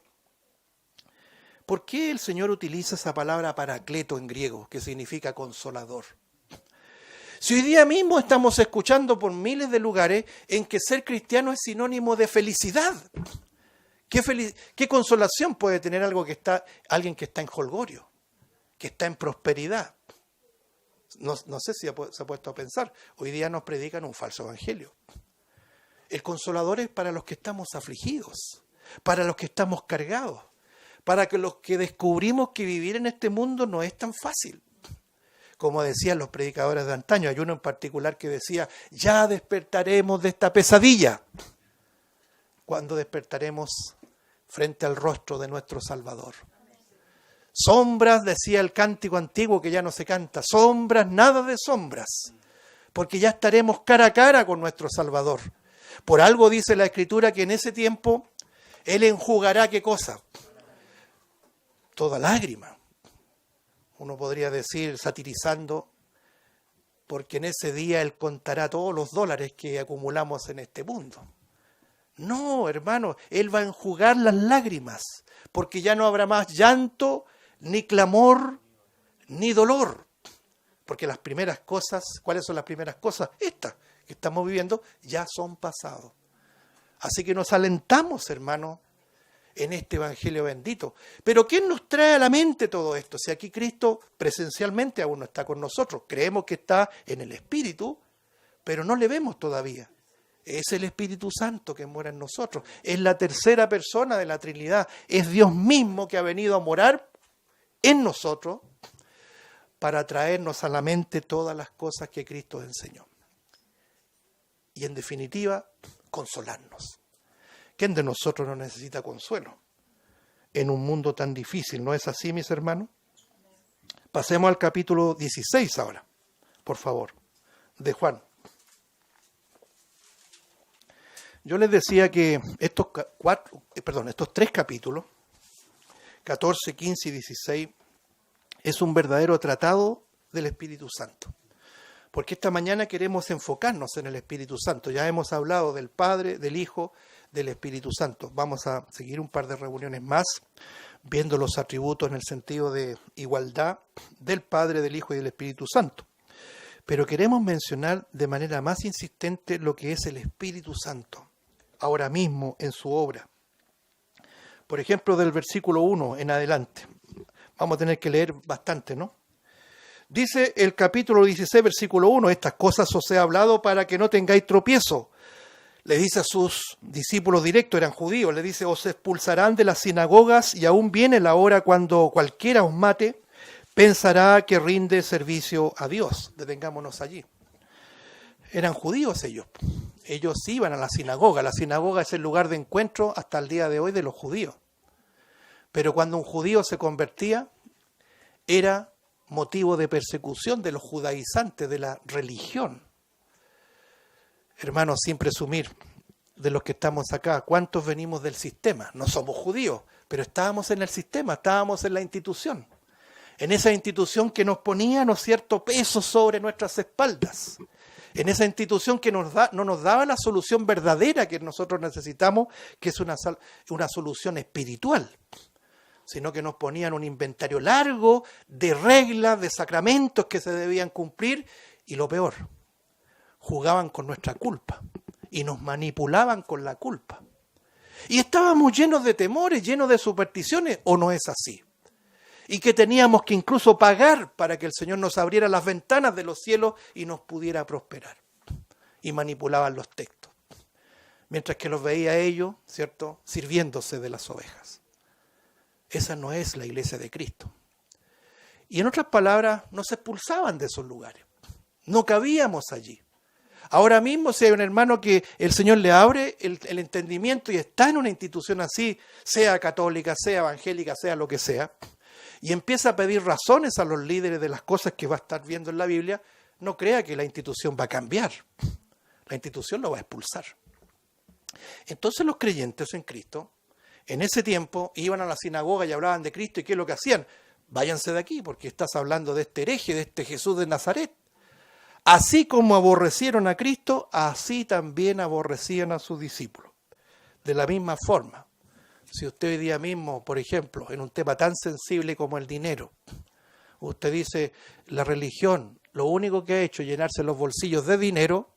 ¿por qué el Señor utiliza esa palabra paracleto en griego, que significa consolador? Si hoy día mismo estamos escuchando por miles de lugares en que ser cristiano es sinónimo de felicidad. ¿Qué consolación puede tener alguien que está en jolgorio, que está en prosperidad? No sé si se ha puesto a pensar. Hoy día nos predican un falso evangelio. El consolador es para los que estamos afligidos, para los que estamos cargados, para que los que descubrimos que vivir en este mundo no es tan fácil. Como decían los predicadores de antaño, hay uno en particular que decía, ya despertaremos de esta pesadilla. ¿Cuándo despertaremos frente al rostro de nuestro Salvador? Sombras, decía el cántico antiguo que ya no se canta, sombras, nada de sombras, porque ya estaremos cara a cara con nuestro Salvador. Por algo dice la Escritura que en ese tiempo Él enjugará, ¿qué cosa? Toda lágrima. Uno podría decir, satirizando, porque en ese día Él contará todos los dólares que acumulamos en este mundo. No, hermano, Él va a enjugar las lágrimas, porque ya no habrá más llanto, ni clamor, ni dolor. Porque las primeras cosas, ¿cuáles son las primeras cosas? Estas que estamos viviendo ya son pasados. Así que nos alentamos, hermano, en este Evangelio bendito. Pero ¿quién nos trae a la mente todo esto? Si aquí Cristo presencialmente aún no está con nosotros, creemos que está en el Espíritu, pero no le vemos todavía. Es el Espíritu Santo que mora en nosotros. Es la tercera persona de la Trinidad. Es Dios mismo que ha venido a morar en nosotros para traernos a la mente todas las cosas que Cristo enseñó. Y en definitiva, consolarnos. ¿Quién de nosotros no necesita consuelo en un mundo tan difícil? ¿No es así, mis hermanos? Pasemos al capítulo 16 ahora, por favor, de Juan. Yo les decía que estos tres capítulos, 14, 15 y 16, es un verdadero tratado del Espíritu Santo. Porque esta mañana queremos enfocarnos en el Espíritu Santo. Ya hemos hablado del Padre, del Hijo, del Espíritu Santo. Vamos a seguir un par de reuniones más, viendo los atributos en el sentido de igualdad del Padre, del Hijo y del Espíritu Santo. Pero queremos mencionar de manera más insistente lo que es el Espíritu Santo, ahora mismo en su obra. Por ejemplo, del versículo 1 en adelante. Vamos a tener que leer bastante, ¿no? Dice el capítulo 16, versículo 1, estas cosas os he hablado para que no tengáis tropiezo. Le dice a sus discípulos directos, eran judíos, le dice, os expulsarán de las sinagogas y aún viene la hora cuando cualquiera os mate, pensará que rinde servicio a Dios. Detengámonos allí. Eran judíos ellos. Ellos iban a la sinagoga. La sinagoga es el lugar de encuentro hasta el día de hoy de los judíos. Pero cuando un judío se convertía, era motivo de persecución de los judaizantes, de la religión. Hermanos, sin presumir de los que estamos acá, ¿cuántos venimos del sistema? No somos judíos, pero estábamos en el sistema, estábamos en la institución. En esa institución que nos ponía, ¿no es cierto?, peso sobre nuestras espaldas. En esa institución que no nos daba la solución verdadera que nosotros necesitamos, que es una solución espiritual, sino que nos ponían un inventario largo de reglas, de sacramentos que se debían cumplir, y lo peor, jugaban con nuestra culpa y nos manipulaban con la culpa. Y estábamos llenos de temores, llenos de supersticiones, ¿o no es así? Y que teníamos que incluso pagar para que el Señor nos abriera las ventanas de los cielos y nos pudiera prosperar. Y manipulaban los textos, mientras que los veía ellos, ¿cierto?, sirviéndose de las ovejas. Esa no es la iglesia de Cristo. Y en otras palabras, nos expulsaban de esos lugares. No cabíamos allí. Ahora mismo, si hay un hermano que el Señor le abre el entendimiento y está en una institución así, sea católica, sea evangélica, sea lo que sea, y empieza a pedir razones a los líderes de las cosas que va a estar viendo en la Biblia, no crea que la institución va a cambiar. La institución lo va a expulsar. Entonces los creyentes en Cristo, en ese tiempo, iban a la sinagoga y hablaban de Cristo, ¿y qué es lo que hacían? Váyanse de aquí, porque estás hablando de este hereje, de este Jesús de Nazaret. Así como aborrecieron a Cristo, así también aborrecían a sus discípulos. De la misma forma, si usted hoy día mismo, por ejemplo, en un tema tan sensible como el dinero, usted dice, la religión, lo único que ha hecho es llenarse los bolsillos de dinero,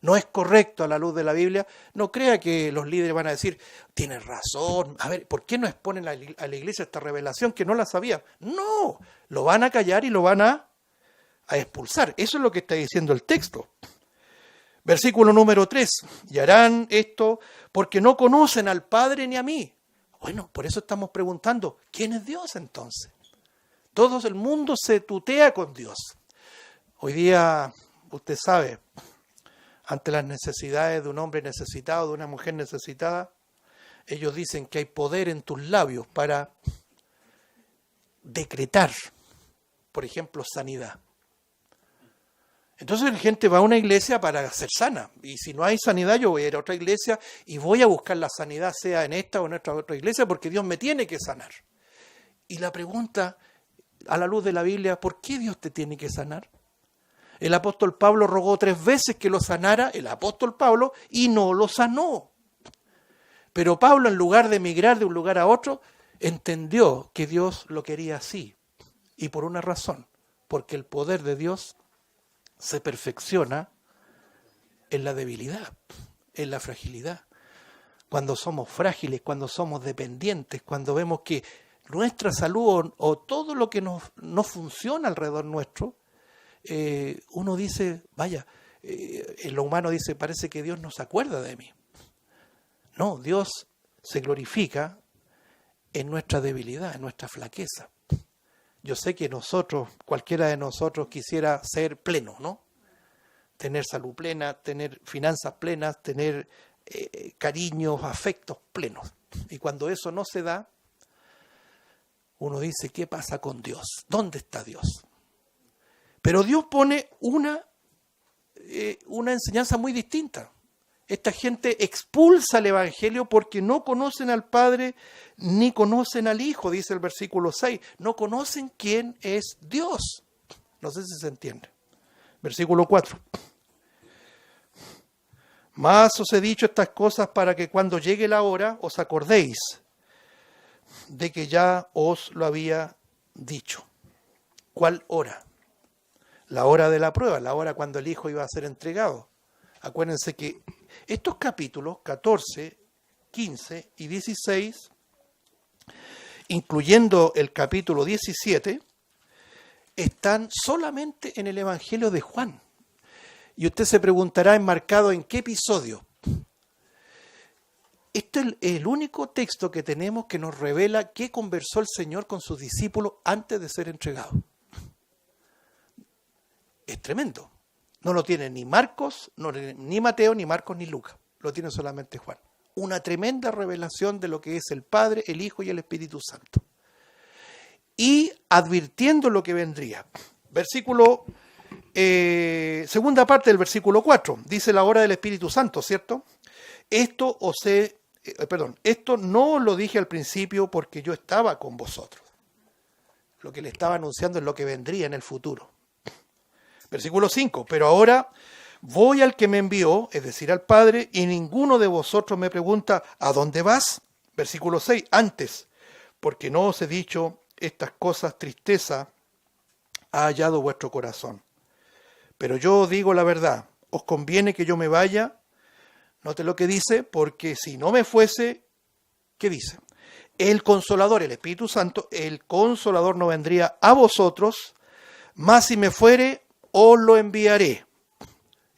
no es correcto a la luz de la Biblia, no crea que los líderes van a decir, tienes razón, a ver, ¿por qué no exponen a la iglesia esta revelación que no la sabía? No, lo van a callar y lo van a expulsar. Eso es lo que está diciendo el texto. Versículo número 3, y harán esto porque no conocen al Padre ni a mí. Bueno, por eso estamos preguntando, ¿quién es Dios entonces? Todo el mundo se tutea con Dios. Hoy día, usted sabe, ante las necesidades de un hombre necesitado, de una mujer necesitada, ellos dicen que hay poder en tus labios para decretar, por ejemplo, sanidad. Entonces la gente va a una iglesia para ser sana. Y si no hay sanidad, yo voy a ir a otra iglesia y voy a buscar la sanidad, sea en esta o en otra iglesia, porque Dios me tiene que sanar. Y la pregunta, a la luz de la Biblia, ¿por qué Dios te tiene que sanar? El apóstol Pablo rogó 3 veces que lo sanara, el apóstol Pablo, y no lo sanó. Pero Pablo, en lugar de emigrar de un lugar a otro, entendió que Dios lo quería así. Y por una razón, porque el poder de Dios se perfecciona en la debilidad, en la fragilidad. Cuando somos frágiles, cuando somos dependientes, cuando vemos que nuestra salud o todo lo que no funciona alrededor nuestro, uno dice, vaya, en lo humano dice, parece que Dios no se acuerda de mí. No, Dios se glorifica en nuestra debilidad, en nuestra flaqueza. Yo sé que nosotros, cualquiera de nosotros quisiera ser pleno, ¿no? Tener salud plena, tener finanzas plenas, tener cariños, afectos plenos. Y cuando eso no se da, uno dice, ¿qué pasa con Dios? ¿Dónde está Dios? Pero Dios pone una enseñanza muy distinta. Esta gente expulsa el Evangelio porque no conocen al Padre ni conocen al Hijo, dice el versículo 6. No conocen quién es Dios. No sé si se entiende. Versículo 4. Mas os he dicho estas cosas para que cuando llegue la hora os acordéis de que ya os lo había dicho. ¿Cuál hora? La hora de la prueba, la hora cuando el Hijo iba a ser entregado. Acuérdense que estos capítulos 14, 15 y 16, incluyendo el capítulo 17, están solamente en el Evangelio de Juan. Y usted se preguntará, ¿enmarcado en qué episodio? Este es el único texto que tenemos que nos revela qué conversó el Señor con sus discípulos antes de ser entregado. Es tremendo. No lo tiene ni Marcos, ni Mateo, ni Marcos, ni Lucas. Lo tiene solamente Juan. Una tremenda revelación de lo que es el Padre, el Hijo y el Espíritu Santo. Y advirtiendo lo que vendría. Segunda parte del versículo 4. Dice la hora del Espíritu Santo, ¿cierto? Esto no os lo dije al principio porque yo estaba con vosotros. Lo que le estaba anunciando es lo que vendría en el futuro. Versículo 5, pero ahora voy al que me envió, es decir, al Padre, y ninguno de vosotros me pregunta, ¿a dónde vas? Versículo 6, antes, porque no os he dicho estas cosas, tristeza ha hallado vuestro corazón. Pero yo os digo la verdad, os conviene que yo me vaya, note lo que dice, porque si no me fuese, ¿qué dice? El Consolador, el Espíritu Santo, el Consolador no vendría a vosotros, mas si me fuere, os lo enviaré.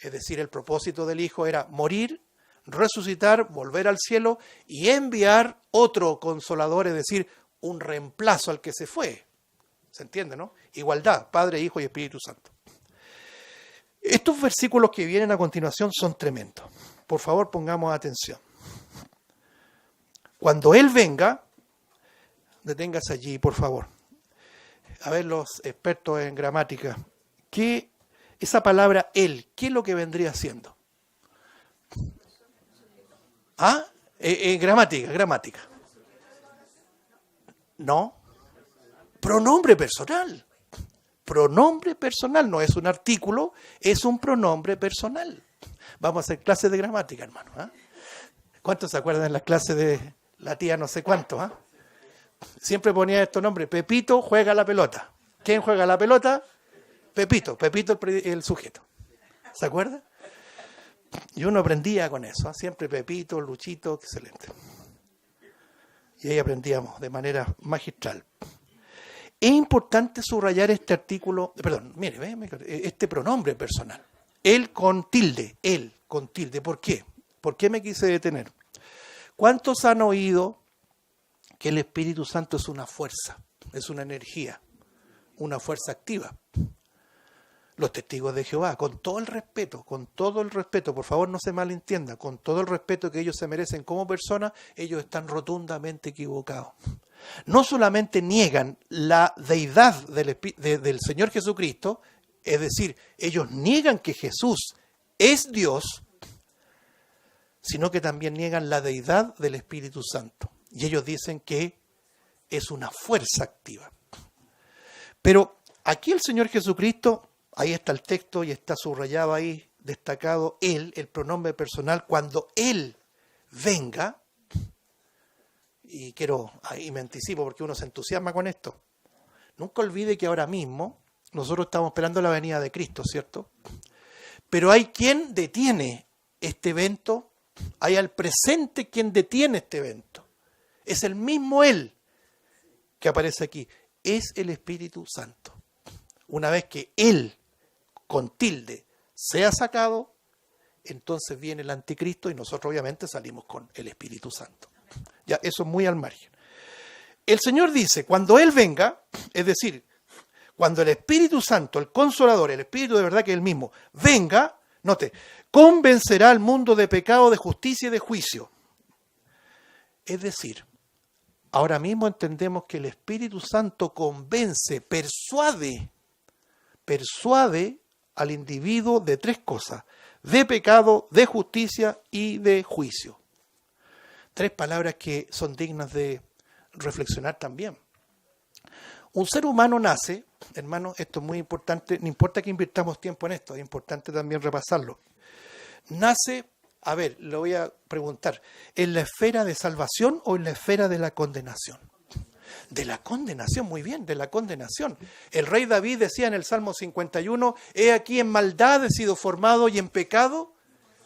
Es decir, el propósito del Hijo era morir, resucitar, volver al cielo y enviar otro Consolador, es decir, un reemplazo al que se fue. ¿Se entiende, no? Igualdad, Padre, Hijo y Espíritu Santo. Estos versículos que vienen a continuación son tremendos. Por favor, pongamos atención. Cuando Él venga, deténgase allí, por favor. A ver, los expertos en gramática. Esa palabra Él, ¿qué es lo que vendría siendo? ¿Ah? Gramática. No. Pronombre personal. Pronombre personal, no es un artículo, es un pronombre personal. Vamos a hacer clases de gramática, hermano. ¿Ah? ¿Cuántos se acuerdan de las clases de la tía no sé cuánto? ¿Ah? Siempre ponía estos nombres. Pepito juega la pelota. ¿Quién juega la pelota? Pepito el sujeto. ¿Se acuerda? Y uno aprendía con eso. ¿Ah? Siempre Pepito, Luchito, excelente. Y ahí aprendíamos de manera magistral. Es importante subrayar este pronombre personal. Él con tilde. ¿Por qué? ¿Por qué me quise detener? ¿Cuántos han oído que el Espíritu Santo es una fuerza, es una energía, una fuerza activa? Los testigos de Jehová, con todo el respeto, por favor no se malentienda, con todo el respeto que ellos se merecen como personas, ellos están rotundamente equivocados. No solamente niegan la deidad del Señor Jesucristo, Es decir, ellos niegan que Jesús es Dios, sino que también niegan la deidad del Espíritu Santo. Y ellos dicen que es una fuerza activa. Pero aquí el Señor Jesucristo, ahí está el texto y está subrayado ahí, destacado, Él, el pronombre personal, cuando Él venga, y ahí me anticipo porque uno se entusiasma con esto. Nunca olvide que ahora mismo nosotros estamos esperando la venida de Cristo, ¿cierto? Pero hay quien detiene este evento, hay al presente quien detiene este evento. Es el mismo Él que aparece aquí, es el Espíritu Santo. Una vez que Él, con tilde, sea sacado, entonces viene el anticristo y nosotros obviamente salimos con el Espíritu Santo. Ya, eso es muy al margen. El Señor dice, cuando Él venga, es decir, cuando el Espíritu Santo, el Consolador, el Espíritu de verdad que es el mismo, venga, note, convencerá al mundo de pecado, de justicia y de juicio. Es decir, ahora mismo entendemos que el Espíritu Santo convence, persuade al individuo de tres cosas: de pecado, de justicia y de juicio. Tres palabras que son dignas de reflexionar también. Un ser humano nace, hermano, esto es muy importante, no importa que invirtamos tiempo en esto, es importante también repasarlo. Nace, a ver, le voy a preguntar, ¿en la esfera de salvación o en la esfera de la condenación? De la condenación, muy bien, de la condenación. El rey David decía en el Salmo 51, he aquí en maldad he sido formado y en pecado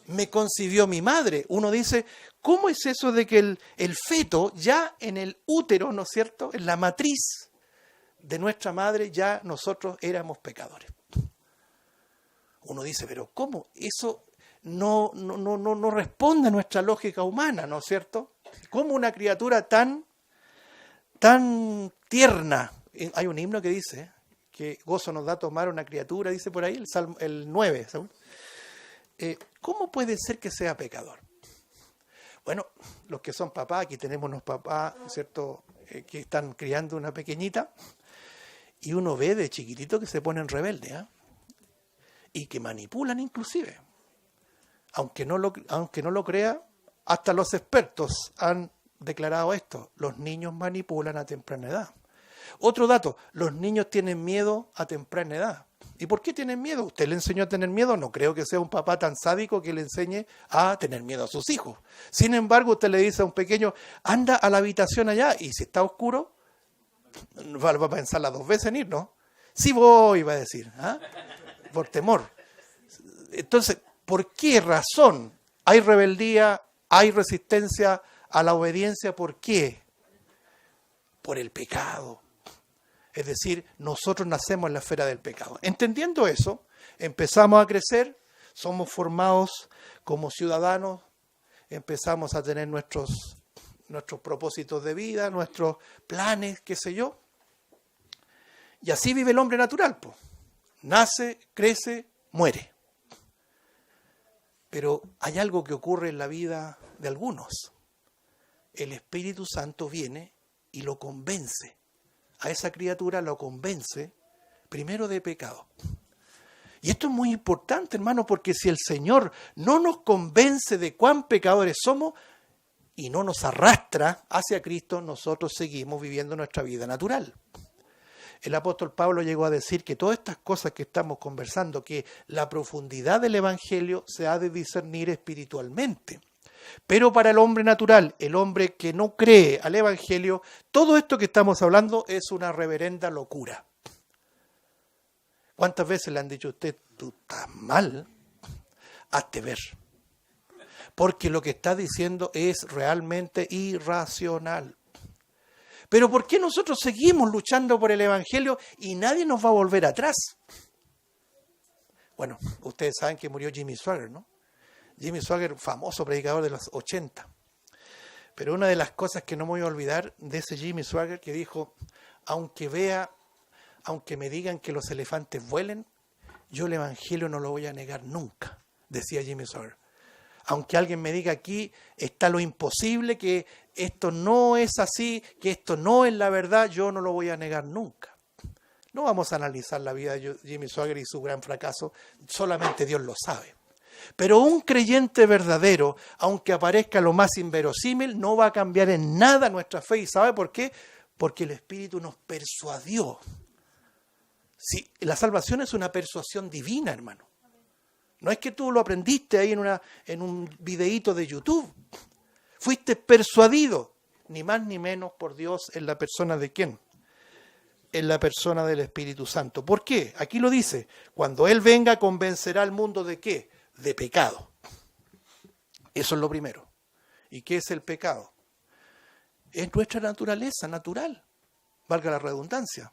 me concibió mi madre. Uno dice, ¿cómo es eso de que el feto ya en el útero, ¿no es cierto?, en la matriz de nuestra madre ya nosotros éramos pecadores? Uno dice, pero ¿cómo? Eso no responde a nuestra lógica humana, ¿no es cierto? ¿Cómo una criatura tan tierna? Hay un himno que dice que gozo nos da tomar una criatura, dice por ahí, el 9. ¿Cómo puede ser que sea pecador? Bueno, los que son papás, aquí tenemos unos papás, ¿cierto?, que están criando una pequeñita, y uno ve de chiquitito que se ponen rebeldes, ¿eh? Y que manipulan inclusive. Aunque no lo crea, hasta los expertos han declarado esto. Los niños manipulan a temprana edad. Otro dato, los niños tienen miedo a temprana edad. ¿Y por qué tienen miedo? ¿Usted le enseñó a tener miedo? No creo que sea un papá tan sádico que le enseñe a tener miedo a sus hijos. Sin embargo, usted le dice a un pequeño, anda a la habitación allá, y si está oscuro, va a pensarla dos veces en ir, ¿no? Sí voy, va a decir, ¿ah? Por temor. Entonces, ¿por qué razón hay rebeldía, hay resistencia a la obediencia? ¿Por qué? Por el pecado. Es decir, nosotros nacemos en la esfera del pecado. Entendiendo eso, empezamos a crecer, somos formados como ciudadanos, empezamos a tener nuestros propósitos de vida, nuestros planes, qué sé yo. Y así vive el hombre natural, pues. Nace, crece, muere. Pero hay algo que ocurre en la vida de algunos. El Espíritu Santo viene y lo convence. A esa criatura lo convence primero de pecado. Y esto es muy importante, hermano, porque si el Señor no nos convence de cuán pecadores somos y no nos arrastra hacia Cristo, nosotros seguimos viviendo nuestra vida natural. El apóstol Pablo llegó a decir que todas estas cosas que estamos conversando, que la profundidad del Evangelio se ha de discernir espiritualmente. Pero para el hombre natural, el hombre que no cree al Evangelio, todo esto que estamos hablando es una reverenda locura. ¿Cuántas veces le han dicho a usted, tú estás mal? Hazte ver. Porque lo que está diciendo es realmente irracional. Pero ¿por qué nosotros seguimos luchando por el Evangelio y nadie nos va a volver atrás? Bueno, ustedes saben que murió Jimmy Swaggart, ¿no? Jimmy Swaggart, famoso predicador de los 80. Pero una de las cosas que no me voy a olvidar de ese Jimmy Swaggart que dijo, aunque me digan que los elefantes vuelen, yo el Evangelio no lo voy a negar nunca, decía Jimmy Swaggart. Aunque alguien me diga aquí está lo imposible, que esto no es así, que esto no es la verdad, yo no lo voy a negar nunca. No vamos a analizar la vida de Jimmy Swaggart y su gran fracaso, solamente Dios lo sabe. Pero un creyente verdadero, aunque aparezca lo más inverosímil, no va a cambiar en nada nuestra fe. ¿Y sabe por qué? Porque el Espíritu nos persuadió. Sí, la salvación es una persuasión divina, hermano. No es que tú lo aprendiste ahí en un videíto de YouTube. Fuiste persuadido, ni más ni menos por Dios, en la persona de ¿quién? En la persona del Espíritu Santo. ¿Por qué? Aquí lo dice, cuando Él venga convencerá al mundo ¿de qué? De pecado. Eso es lo primero. ¿Y qué es el pecado? Es nuestra naturaleza, natural, valga la redundancia.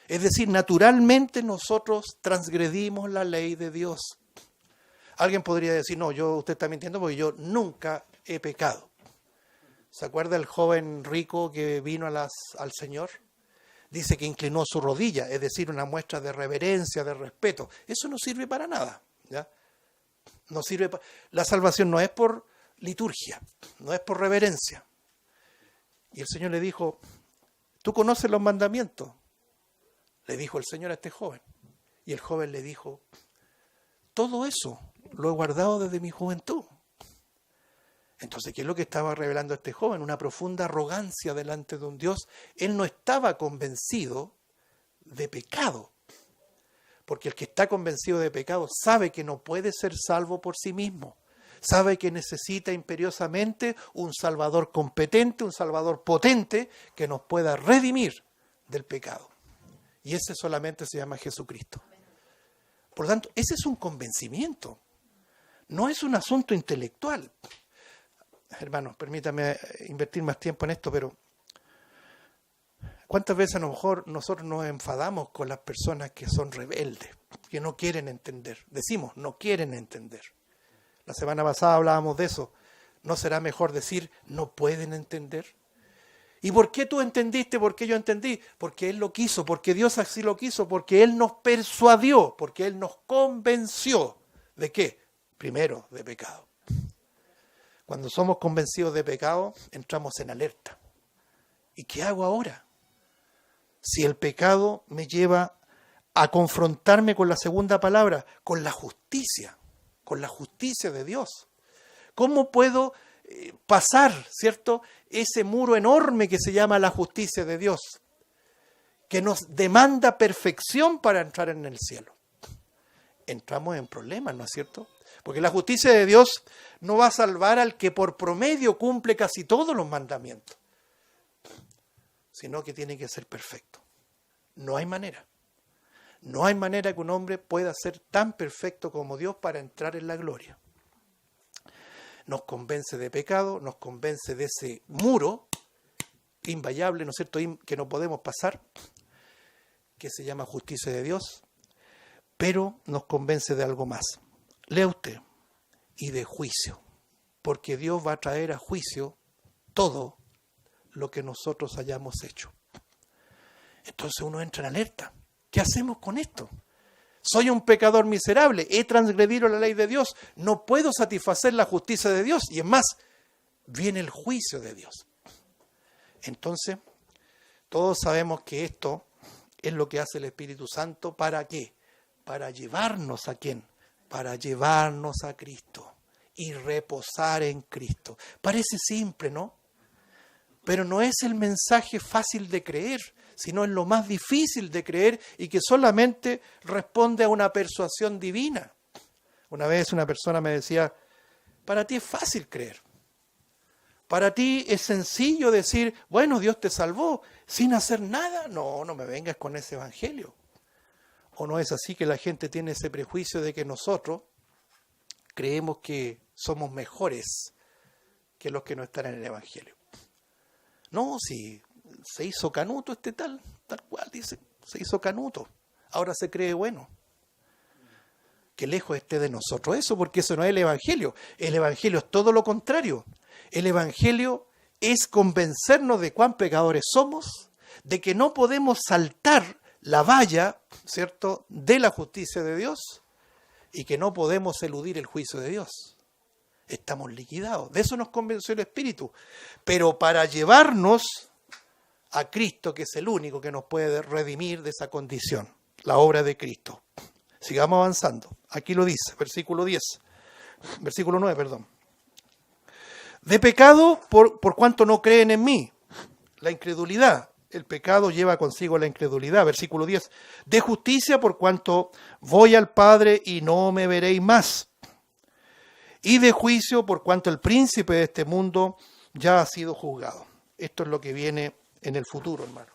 Es decir, naturalmente nosotros transgredimos la ley de Dios. Alguien podría decir, no, usted está mintiendo porque yo nunca he pecado. ¿Se acuerda el joven rico que vino al Señor? Dice que inclinó su rodilla, es decir, una muestra de reverencia, de respeto. Eso no sirve para nada, ¿ya? No sirve la salvación no es por liturgia, no es por reverencia. Y el Señor le dijo, ¿tú conoces los mandamientos? Le dijo el Señor a este joven. Y el joven le dijo, todo eso lo he guardado desde mi juventud. Entonces, ¿qué es lo que estaba revelando este joven? Una profunda arrogancia delante de un Dios. Él no estaba convencido de pecado. Porque el que está convencido de pecado sabe que no puede ser salvo por sí mismo. Sabe que necesita imperiosamente un Salvador competente, un Salvador potente que nos pueda redimir del pecado. Y ese solamente se llama Jesucristo. Por lo tanto, ese es un convencimiento. No es un asunto intelectual. Hermanos, permítame invertir más tiempo en esto, pero ¿cuántas veces a lo mejor nosotros nos enfadamos con las personas que son rebeldes, que no quieren entender? Decimos, no quieren entender. La semana pasada hablábamos de eso. ¿No será mejor decir, no pueden entender? ¿Y por qué tú entendiste? ¿Por qué yo entendí? Porque Él lo quiso, porque Dios así lo quiso, porque Él nos persuadió, porque Él nos convenció. ¿De qué? Primero, de pecado. Cuando somos convencidos de pecado, entramos en alerta. ¿Y qué hago ahora? Si el pecado me lleva a confrontarme con la segunda palabra, con la justicia de Dios. ¿Cómo puedo pasar, ¿cierto?, ese muro enorme que se llama la justicia de Dios, que nos demanda perfección para entrar en el cielo? Entramos en problemas, ¿no es cierto? Porque la justicia de Dios no va a salvar al que por promedio cumple casi todos los mandamientos, sino que tiene que ser perfecto. No hay manera. No hay manera que un hombre pueda ser tan perfecto como Dios para entrar en la gloria. Nos convence de pecado, nos convence de ese muro invallable, ¿no es cierto?, que no podemos pasar, que se llama justicia de Dios, pero nos convence de algo más. Lea usted, y de juicio, porque Dios va a traer a juicio todo lo que nosotros hayamos hecho. Entonces uno entra en alerta. ¿Qué hacemos con esto? Soy un pecador miserable, he transgredido la ley de Dios, no puedo satisfacer la justicia de Dios, y es más, viene el juicio de Dios. Entonces, todos sabemos que esto es lo que hace el Espíritu Santo. ¿Para qué? Para llevarnos ¿a quién? Para llevarnos a Cristo y reposar en Cristo. Parece simple, ¿no? Pero no es el mensaje fácil de creer, sino es lo más difícil de creer y que solamente responde a una persuasión divina. Una vez una persona me decía, para ti es fácil creer. Para ti es sencillo decir, bueno, Dios te salvó sin hacer nada. No, no me vengas con ese evangelio. ¿O no es así que la gente tiene ese prejuicio de que nosotros creemos que somos mejores que los que no están en el evangelio? No, si se hizo canuto tal cual dice, se hizo canuto, ahora se cree bueno. Que lejos esté de nosotros eso, porque eso no es el evangelio. El evangelio es todo lo contrario. El evangelio es convencernos de cuán pecadores somos, de que no podemos saltar la valla, ¿cierto?, de la justicia de Dios, y que no podemos eludir el juicio de Dios. Estamos liquidados. De eso nos convenció el Espíritu. Pero para llevarnos a Cristo, que es el único que nos puede redimir de esa condición, la obra de Cristo. Sigamos avanzando. Aquí lo dice, versículo 9, perdón. De pecado por cuanto no creen en mí. La incredulidad. El pecado lleva consigo la incredulidad. Versículo 10. De justicia por cuanto voy al Padre y no me veréis más. Y de juicio por cuanto el príncipe de este mundo ya ha sido juzgado. Esto es lo que viene en el futuro, hermano.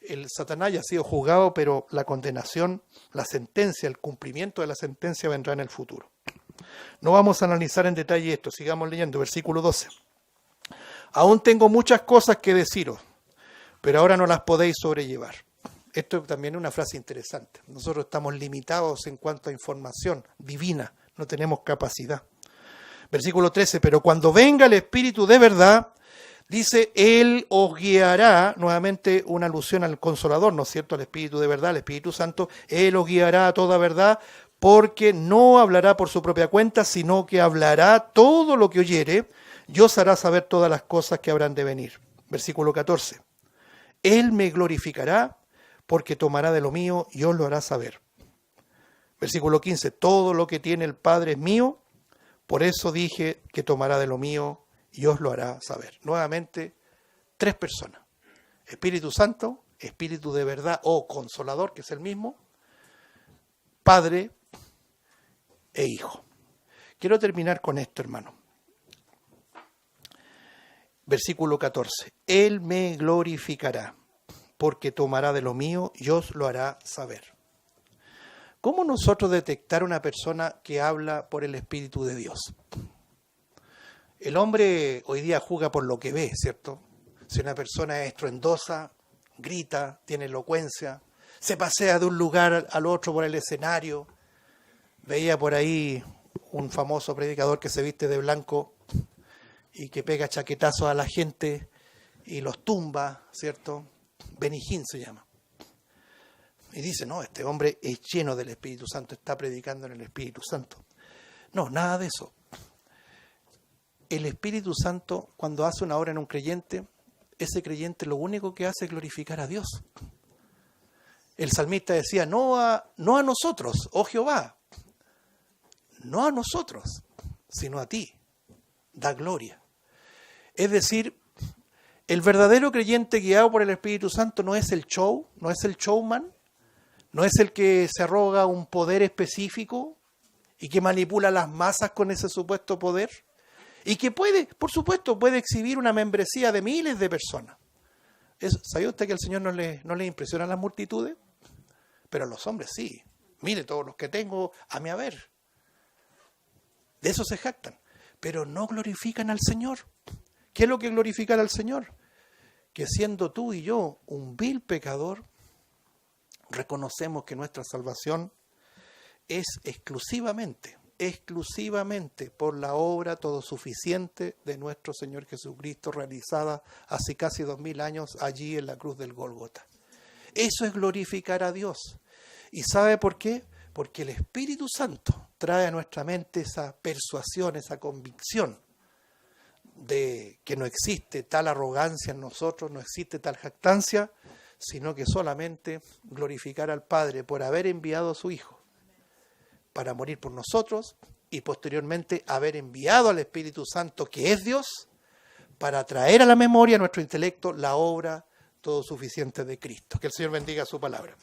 El Satanás ya ha sido juzgado, pero la condenación, la sentencia, el cumplimiento de la sentencia vendrá en el futuro. No vamos a analizar en detalle esto, sigamos leyendo, versículo 12. Aún tengo muchas cosas que deciros, pero ahora no las podéis sobrellevar. Esto también es una frase interesante. Nosotros estamos limitados en cuanto a información divina, no tenemos capacidad. Versículo 13, pero cuando venga el Espíritu de verdad, dice, Él os guiará, nuevamente una alusión al Consolador, ¿no es cierto?, al Espíritu de verdad, al Espíritu Santo, Él os guiará a toda verdad, porque no hablará por su propia cuenta, sino que hablará todo lo que oyere, y os hará saber todas las cosas que habrán de venir. Versículo 14, Él me glorificará, porque tomará de lo mío y os lo hará saber. Versículo 15, todo lo que tiene el Padre es mío, por eso dije que tomará de lo mío y os lo hará saber. Nuevamente, 3 personas. Espíritu Santo, Espíritu de verdad o Consolador, que es el mismo, Padre e Hijo. Quiero terminar con esto, hermano. Versículo 14. Él me glorificará, porque tomará de lo mío y os lo hará saber. ¿Cómo nosotros detectar una persona que habla por el Espíritu de Dios? El hombre hoy día juzga por lo que ve, ¿cierto? Si una persona es estruendosa, grita, tiene elocuencia, se pasea de un lugar al otro por el escenario. Veía por ahí un famoso predicador que se viste de blanco y que pega chaquetazos a la gente y los tumba, ¿cierto? Benny Hinn se llama. Y dice, no, este hombre es lleno del Espíritu Santo, está predicando en el Espíritu Santo. No, nada de eso. El Espíritu Santo, cuando hace una obra en un creyente, ese creyente lo único que hace es glorificar a Dios. El salmista decía, no a nosotros, oh Jehová, no a nosotros, sino a ti, da gloria. Es decir, el verdadero creyente guiado por el Espíritu Santo no es el show, no es el showman, no es el que se arroga un poder específico y que manipula las masas con ese supuesto poder y que puede, por supuesto, puede exhibir una membresía de miles de personas. ¿Sabía usted que el Señor no le impresiona a las multitudes? Pero a los hombres sí. Mire todos los que tengo a mi haber. De eso se jactan. Pero no glorifican al Señor. ¿Qué es lo que glorificar al Señor? Que siendo tú y yo un vil pecador, reconocemos que nuestra salvación es exclusivamente por la obra todosuficiente de nuestro Señor Jesucristo, realizada hace casi 2000 años allí en la cruz del Gólgota. Eso es glorificar a Dios. ¿Y sabe por qué? Porque el Espíritu Santo trae a nuestra mente esa persuasión, esa convicción de que no existe tal arrogancia en nosotros, no existe tal jactancia, sino que solamente glorificar al Padre por haber enviado a su Hijo para morir por nosotros y posteriormente haber enviado al Espíritu Santo, que es Dios, para traer a la memoria, a nuestro intelecto, la obra todo suficiente de Cristo. Que el Señor bendiga su palabra.